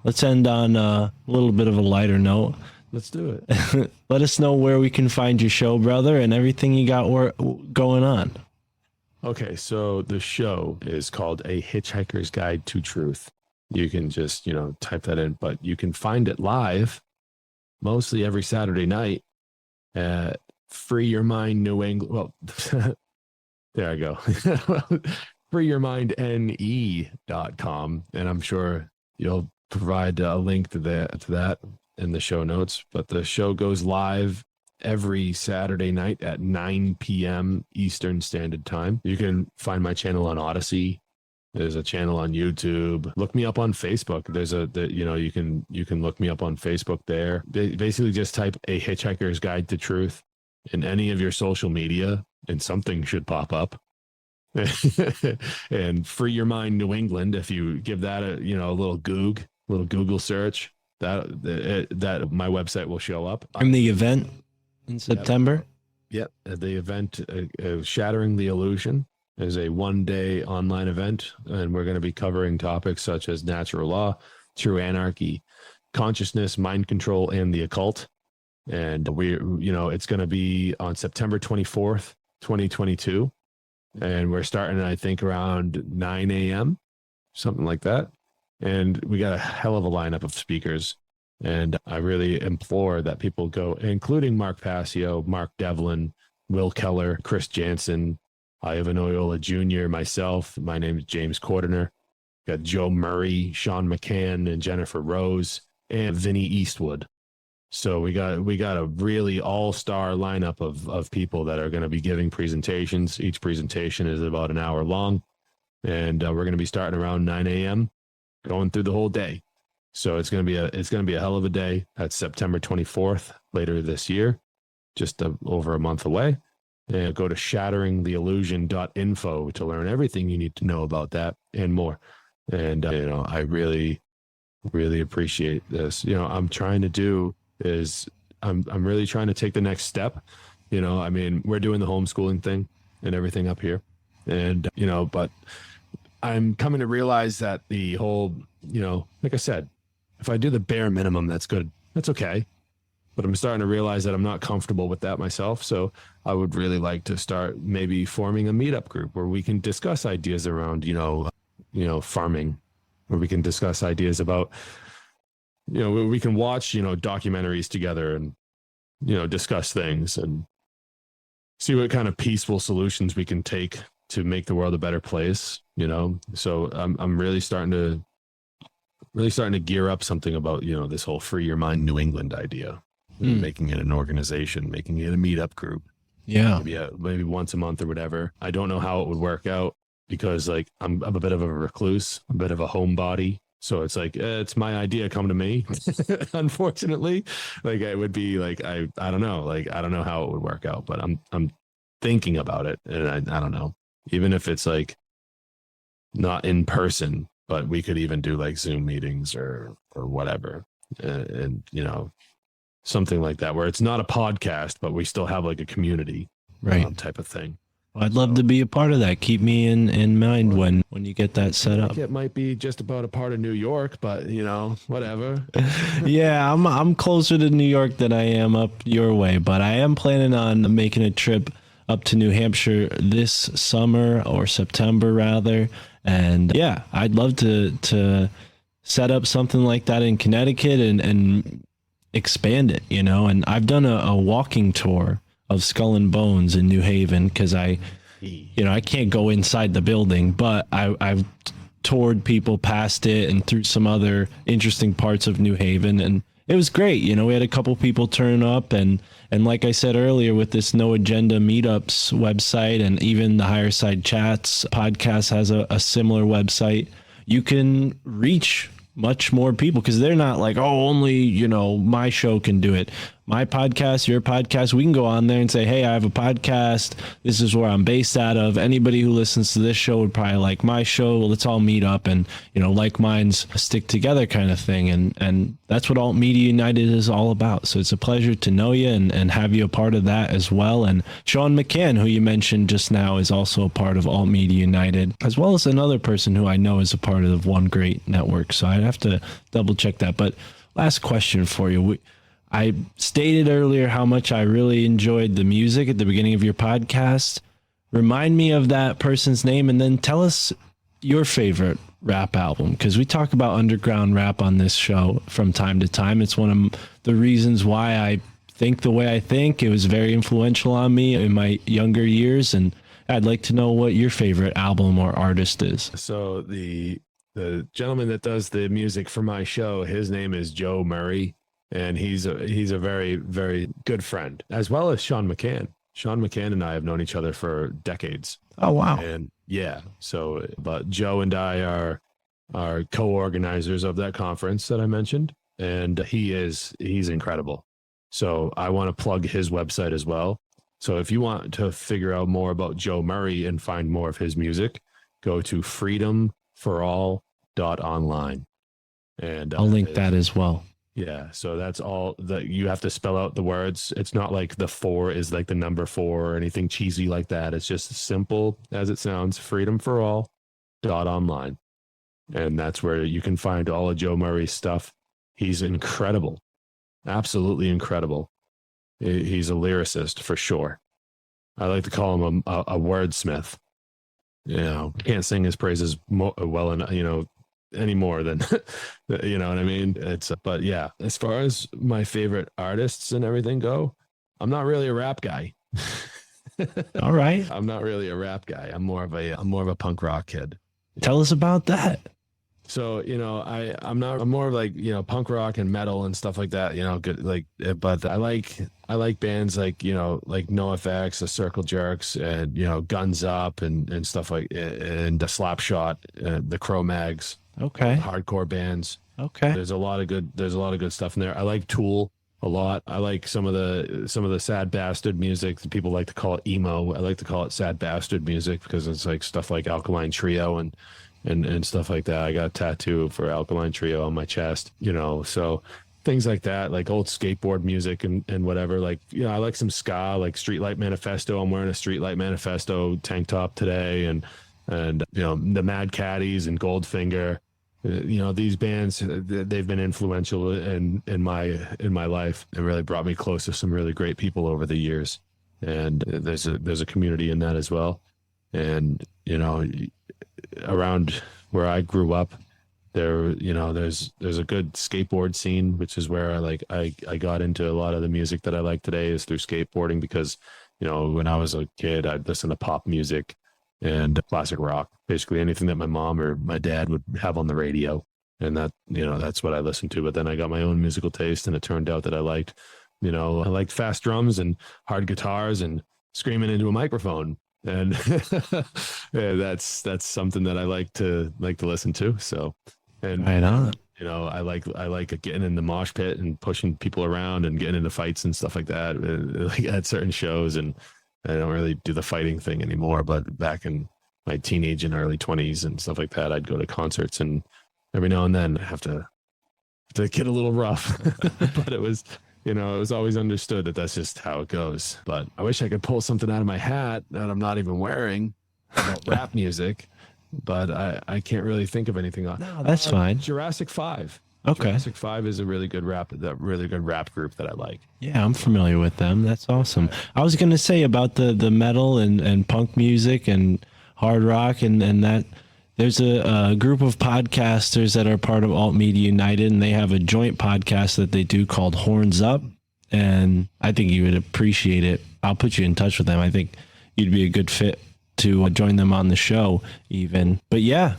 let's end on a little bit of a lighter note. Let's do it. Let us know where we can find your show, brother, and everything you got going on. Okay, so the show is called A Hitchhiker's Guide to Truth. You can just, you know, type that in, but you can find it live mostly every Saturday night at Free Your Mind New England. Well, there I go. freeyourmindne.com. And I'm sure you'll provide a link to that in the show notes. But the show goes live every Saturday night at 9 p.m. Eastern Standard Time. You can find my channel on Odyssey. There's a channel on YouTube. Look me up on Facebook. You can look me up on Facebook there. Basically just type A Hitchhiker's Guide to Truth in any of your social media and something should pop up. And Free Your Mind New England, if you give that a little Google search, that my website will show up. And the event in September? Yep. The event, Shattering the Illusion, is a one-day online event, and we're going to be covering topics such as natural law, true anarchy, consciousness, mind control, and the occult. And it's going to be on September 24th, 2022. And we're starting, I think, around 9 a.m., something like that. And we got a hell of a lineup of speakers. And I really implore that people go, including Mark Passio, Mark Devlin, Will Keller, Chris Jansen, Ivan Oyola Jr., myself. My name is James Cordiner. Got Joe Murray, Sean McCann, and Jennifer Rose, and Vinny Eastwood. So we got a really all-star lineup of people that are going to be giving presentations. Each presentation is about an hour long, and we're going to be starting around 9 a.m. going through the whole day. So it's going to be a hell of a day. That's September 24th, later this year, just over a month away. And go to shatteringtheillusion.info to learn everything you need to know about that and more. And, I really, really appreciate this. I'm trying to do is I'm really trying to take the next step. I mean, we're doing the homeschooling thing and everything up here. And, but I'm coming to realize that the whole, like I said, if I do the bare minimum, that's good. That's okay. But I'm starting to realize that I'm not comfortable with that myself. So I would really like to start maybe forming a meetup group where we can discuss ideas around, farming, where we can discuss ideas about, we can watch, documentaries together and, discuss things and see what kind of peaceful solutions we can take to make the world a better place, So I'm really starting to gear up something about, this whole free your mind New England idea. Making it an organization, making it a meetup group. Yeah. Maybe once a month or whatever. I don't know how it would work out because I'm a bit of a recluse, a bit of a homebody. So it's like, it's my idea, come to me. Unfortunately, it would be I don't know. I don't know how it would work out, but I'm thinking about it. And I don't know, even if it's not in person, but we could even do Zoom meetings or whatever. And something like that, where it's not a podcast, but we still have a community, right, type of thing. Well, I'd love to be a part of that. Keep me in mind when you get that set up. It might be just about a part of New York, but whatever. Yeah, I'm closer to New York than I am up your way, but I am planning on making a trip up to New Hampshire this summer, or September rather. And yeah, I'd love to set up something like that in Connecticut and expand it, and I've done a walking tour of Skull and Bones in New Haven because I can't go inside the building, but I've toured people past it and through some other interesting parts of New Haven, and it was great. We had a couple people turn up, and like I said earlier, with this No Agenda Meetups website, and even the Higher Side Chats podcast has a similar website, you can reach much more people because they're not only my show can do it. My podcast, your podcast, we can go on there and say, hey, I have a podcast, this is where I'm based out of. Anybody who listens to this show would probably like my show. Let's all meet up and like minds stick together kind of thing. And that's what Alt Media United is all about. So it's a pleasure to know you and have you a part of that as well. And Sean McCann, who you mentioned just now, is also a part of Alt Media United, as well as another person who I know is a part of One Great Network. So I'd have to double check that. But last question for you. I stated earlier how much I really enjoyed the music at the beginning of your podcast. Remind me of that person's name, and then tell us your favorite rap album, because we talk about underground rap on this show from time to time. It's one of the reasons why I think the way I think. It was very influential on me in my younger years, and I'd like to know what your favorite album or artist is. So the gentleman that does the music for my show, his name is Joe Murray. And he's a very, very good friend, as well as Sean McCann. Sean McCann and I have known each other for decades. Oh, wow. And yeah, but Joe and I are co-organizers of that conference that I mentioned, and he's incredible. So I want to plug his website as well. So if you want to figure out more about Joe Murray and find more of his music, go to freedomforall.online. And I'll link that as well. Yeah, so that's all that you have to spell out the words. It's not like the 4 is the number 4 or anything cheesy like that. It's just as simple as it sounds, freedomforall.online. And that's where you can find all of Joe Murray's stuff. He's incredible. Absolutely incredible. He's a lyricist for sure. I like to call him a wordsmith. Can't sing his praises well enough, any more than you know what I mean. But yeah, as far as my favorite artists and everything go, I'm not really a rap guy. All right, I'm not really a rap guy. I'm more of a punk rock kid. Tell us about that. So I'm more of punk rock and metal and stuff like that. Good but I like bands like NoFX, the Circle Jerks, and Guns Up and stuff and the Slapshot, the Cro-Mags. Okay. Hardcore bands. Okay. There's a lot of good stuff in there. I like Tool a lot. I like some of the sad bastard music. People like to call it emo. I like to call it sad bastard music because it's like stuff like Alkaline Trio and stuff like that. I got a tattoo for Alkaline Trio on my chest, so things like that, like old skateboard music and whatever. Like, I like some ska, like Streetlight Manifesto. I'm wearing a Streetlight Manifesto tank top today, and the Mad Caddies and Goldfinger. These bands, they've been influential in my life and really brought me close to some really great people over the years. And there's a community in that as well. And around where I grew up, there's a good skateboard scene, which is where I got into a lot of the music that I like today is through skateboarding, because when I was a kid, I'd listen to pop music and classic rock, basically anything that my mom or my dad would have on the radio, and that's what I listened to. But then I got my own musical taste, and it turned out that I liked fast drums and hard guitars and screaming into a microphone. And yeah, that's something that I like to listen to. So, and Right on. I like getting in the mosh pit and pushing people around and getting into fights and stuff like that, like at certain shows. And I don't really do the fighting thing anymore, but back in my teenage and early 20s and stuff like that, I'd go to concerts, and every now and then I have to get a little rough, but it was always understood that that's just how it goes. But I wish I could pull something out of my hat that I'm not even wearing about rap music, but I can't really think of anything. No, that's fine. Jurassic 5. Okay. Jurassic 5 is a really good rap group that I like. Yeah, I'm familiar with them. That's awesome. I was going to say about the metal and punk music and hard rock and that there's a group of podcasters that are part of Alt Media United, and they have a joint podcast that they do called Horns Up, and I think you would appreciate it. I'll put you in touch with them. I think you'd be a good fit to join them on the show even. But yeah,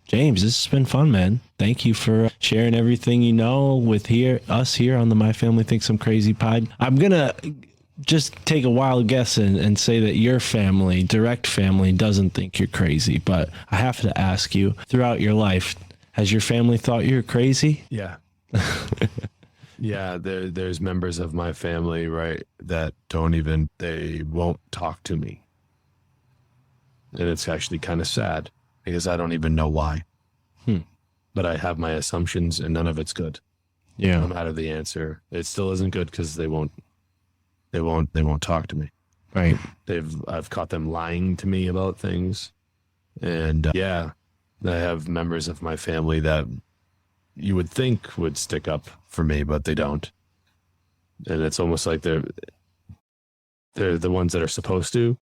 James, this has been fun, man. Thank you for sharing everything you know with us here on the My Family Thinks I'm Crazy pod. I'm going to just take a wild guess and say that your family, direct family, doesn't think you're crazy. But I have to ask you, throughout your life, has your family thought you're crazy? Yeah. Yeah, there's members of my family, right, that they won't talk to me. And it's actually kind of sad because I don't even know why. But I have my assumptions and none of it's good. Yeah. No matter the answer, it still isn't good because they won't talk to me. Right. I've caught them lying to me about things. And I have members of my family that you would think would stick up for me, but they don't. And it's almost like they're the ones that are supposed to,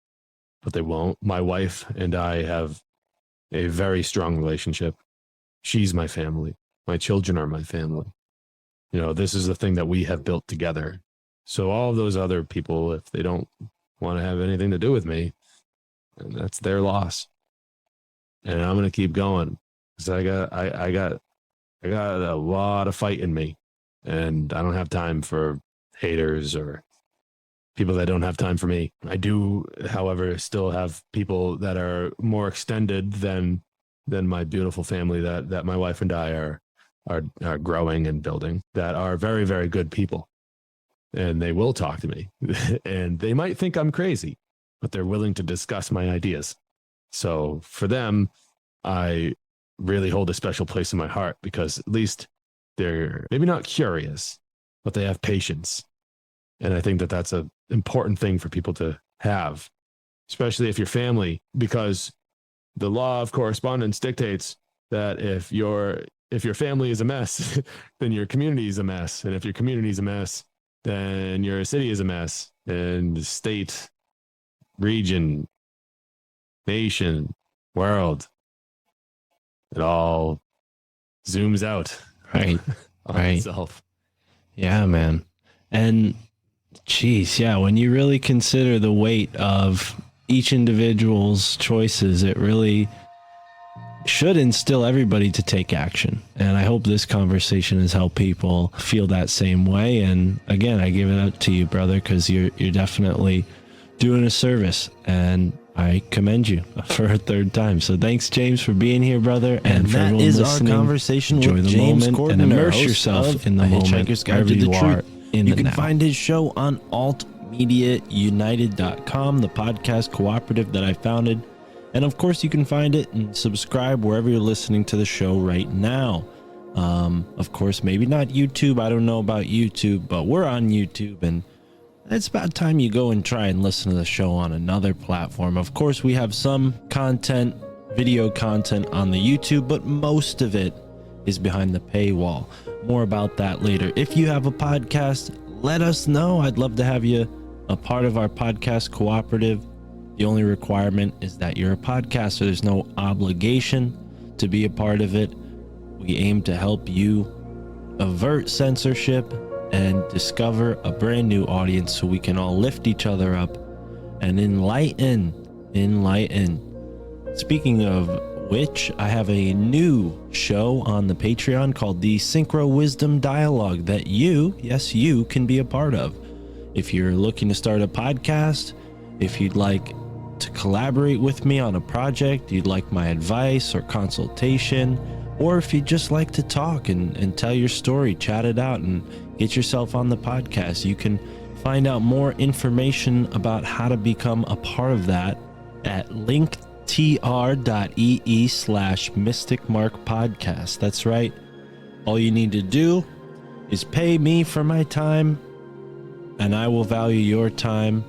but they won't. My wife and I have a very strong relationship. She's my family. My children are my family. This is the thing that we have built together. So all of those other people, if they don't want to have anything to do with me, that's their loss. And I'm going to keep going because I got a lot of fight in me, and I don't have time for haters or people that don't have time for me. I do, however, still have people that are more extended than my beautiful family that my wife and I are growing and building, that are very, very good people. And they will talk to me and they might think I'm crazy, but they're willing to discuss my ideas. So for them, I really hold a special place in my heart because at least they're maybe not curious, but they have patience. And I think that that's an important thing for people to have, especially if you're family, because the law of correspondence dictates that if your family is a mess, then your community is a mess. And if your community is a mess, then your city is a mess, and state, region, nation, world, it all zooms out Right. on Right. itself. Yeah, man. And geez, yeah, when you really consider the weight of each individual's choices, it really should instill everybody to take action. And I hope this conversation has helped people feel that same way. And again, I give it up to you, brother, because you're definitely doing a service, and I commend you for a third time. So thanks, James, for being here, brother. And for that everyone is our listening, conversation enjoy with the James moment Cordiner, and immerse host yourself of in the A moment Hitchhiker's Guide wherever to the you are. Truth. You can find his show on altmediaunited.com, the podcast cooperative that I founded. And of course, you can find it and subscribe wherever you're listening to the show right now. Of course, maybe not YouTube. I don't know about YouTube, but we're on YouTube, and it's about time you go and try and listen to the show on another platform. Of course, we have some content, video content on the YouTube, but most of it is behind the paywall. More about that later. If you have a podcast, let us know. I'd love to have you a part of our podcast cooperative. The only requirement is that you're a podcaster. There's no obligation to be a part of it. We aim to help you avert censorship and discover a brand new audience so we can all lift each other up and enlighten. Speaking of which, I have a new show on the Patreon called the Synchro Wisdom Dialogue that you can be a part of. If you're looking to start a podcast, if you'd like to collaborate with me on a project, you'd like my advice or consultation, or if you'd just like to talk and tell your story, chat it out, and get yourself on the podcast, you can find out more information about how to become a part of that at linktr.ee/mysticmarkpodcast. That's right. All you need to do is pay me for my time, and I will value your time.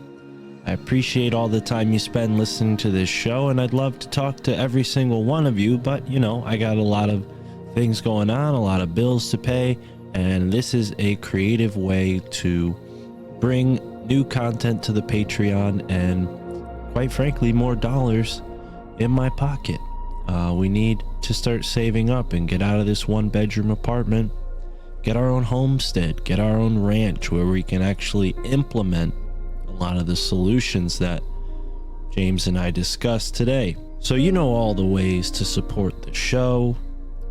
I appreciate all the time you spend listening to this show, and I'd love to talk to every single one of you, but I got a lot of things going on, a lot of bills to pay, and this is a creative way to bring new content to the Patreon and, quite frankly, more dollars in my pocket. We need to start saving up and get out of this one-bedroom apartment, get our own homestead, get our own ranch where we can actually implement a lot of the solutions that James and I discussed today. So all the ways to support the show.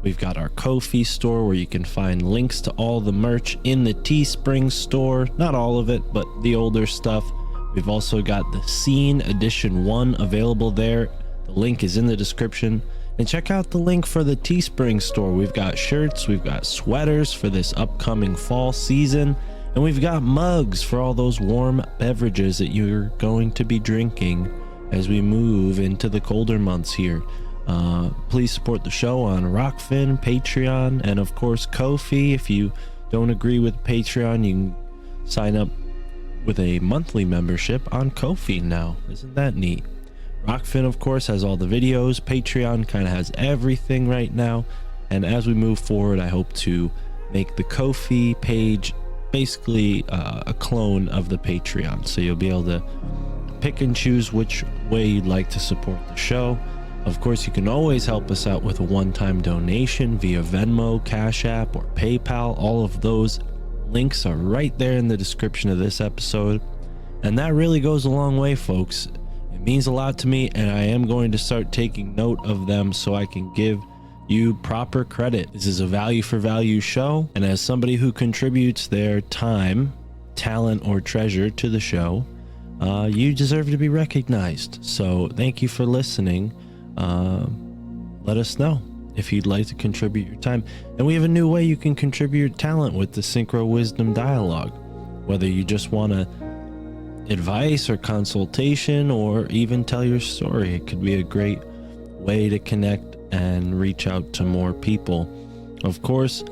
We've got our Ko-fi store where you can find links to all the merch in the Teespring store. Not all of it, but the older stuff. We've also got the Scene Edition 1 available there. The link is in the description. And check out the link for the Teespring store. We've got shirts, we've got sweaters for this upcoming fall season, and we've got mugs for all those warm beverages that you're going to be drinking as we move into the colder months here. Please support the show on Rockfin, Patreon, and of course Ko-fi. If you don't agree with Patreon, you can sign up with a monthly membership on Ko-fi now. Isn't that neat? Rockfin, of course, has all the videos. Patreon kind of has everything right now. And as we move forward, I hope to make the Ko-fi page basically a clone of the Patreon. So you'll be able to pick and choose which way you'd like to support the show. Of course, you can always help us out with a one-time donation via Venmo, Cash App, or PayPal. All of those links are right there in the description of this episode. And that really goes a long way, folks. It means a lot to me, and I am going to start taking note of them so I can give you proper credit. This is a value for value show, and as somebody who contributes their time, talent, or treasure to the show, you deserve to be recognized. So thank you for listening. Let us know if you'd like to contribute your time. And we have a new way you can contribute your talent with the Synchro Wisdom Dialogue. Whether you just want to advice or consultation or even tell your story, it could be a great way to connect and reach out to more people. Of course,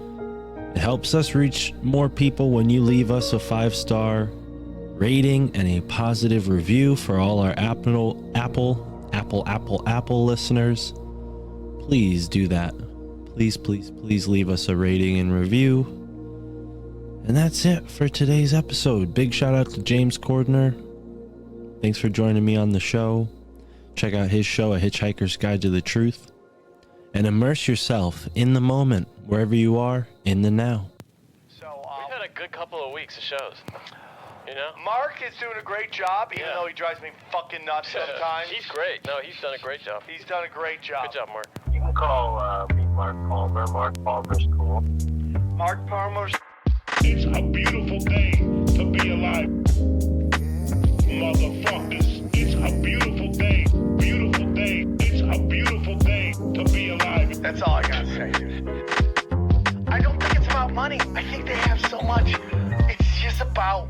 it helps us reach more people when you leave us a 5-star rating and a positive review for all our Apple listeners. Please do that. Please leave us a rating and review. And that's it for today's episode. Big shout out to James Cordiner. Thanks for joining me on the show. Check out his show, A Hitchhiker's Guide to the Truth. And immerse yourself in the moment, wherever you are, in the now. So, We've had a good couple of weeks of shows. Mark is doing a great job, even though he drives me fucking nuts sometimes. He's great. No, he's done a great job. He's done a great job. Good job, Mark. You can call me Mark Palmer. Mark Palmer's cool. Mark Palmer's. It's a beautiful thing to be alive. Motherfuckers, it's a beautiful thing. Beautiful thing. It's a beautiful thing to be alive. That's all I gotta say, dude. I don't think it's about money. I think they have so much. It's it's just about,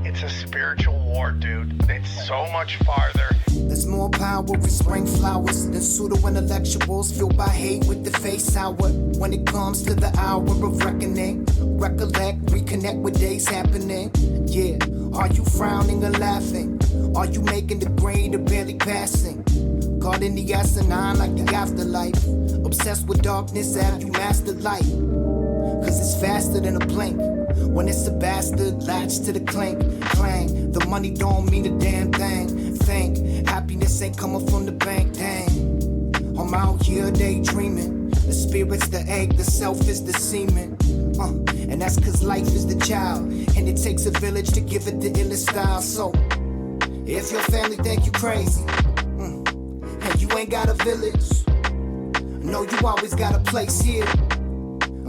it's a spiritual war, dude. It's so much farther. There's more power in spring flowers than pseudo-intellectuals fueled by hate with the face sour. When it comes to the hour of reckoning, recollect, reconnect with days happening. Yeah, are you frowning or laughing? Are you making the grade or barely passing? Caught in the asinine like the afterlife. Obsessed with darkness, have you mastered light? Cause it's faster than a blink. When it's a bastard, latch to the clink, clang. The money don't mean a damn thing. Think, happiness ain't coming from the bank, dang. I'm out here daydreaming. The spirit's the egg, the self is the semen. And that's cause life is the child. And it takes a village to give it the illest style. So, if your family think you crazy, and you ain't got a village, know you always got a place here.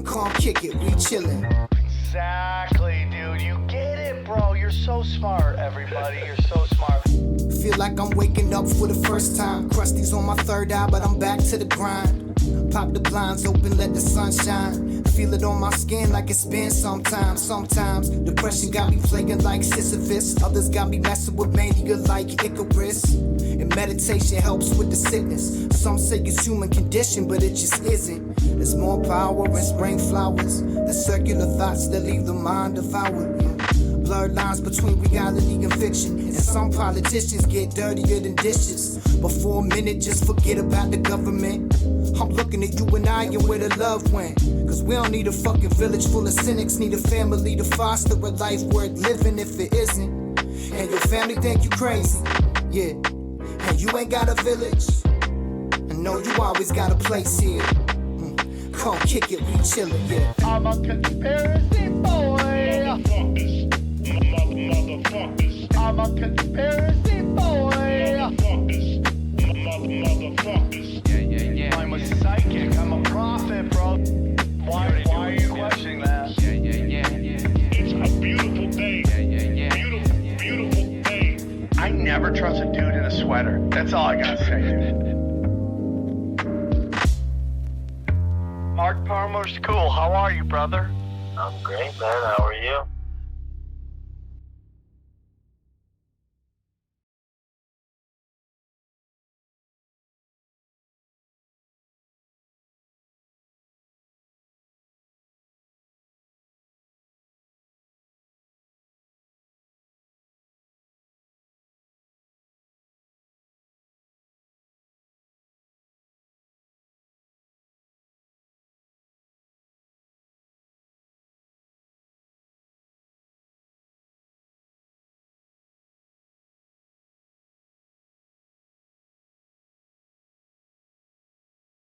Come kick it, we chillin'. Exactly, dude. You get it, bro. You're so smart, everybody. You're so smart. Feel like I'm waking up for the first time. Krusty's on my third eye, but I'm back to the grind. Pop the blinds open, let the sun shine. Feel it on my skin like it's been sometimes. Sometimes depression got me playing like Sisyphus. Others got me messing with mania like Icarus. And meditation helps with the sickness. Some say it's human condition, but it just isn't. There's more power in spring flowers. The circular thoughts that leave the mind devoured. Blurred lines between reality and fiction. And some politicians get dirtier than dishes. But for a minute, just forget about the government. I'm looking at you and I and where the love went. Cause we don't need a fucking village full of cynics. Need a family to foster a life worth living if it isn't. And your family think you crazy, yeah. And you ain't got a village. I know you always got a place here. Come kick it, we chillin', yeah. I'm a conspiracy boy. Motherfuckers. I'm a conspiracy boy. Motherfuckers. Yeah. I'm a psychic. I'm a prophet, bro. Why are you questioning that? Yeah. It's a beautiful day. Yeah. Beautiful day. I never trust a dude in a sweater. That's all I gotta say, dude. Mark Palmer's cool. How are you, brother? I'm great, man. How are you?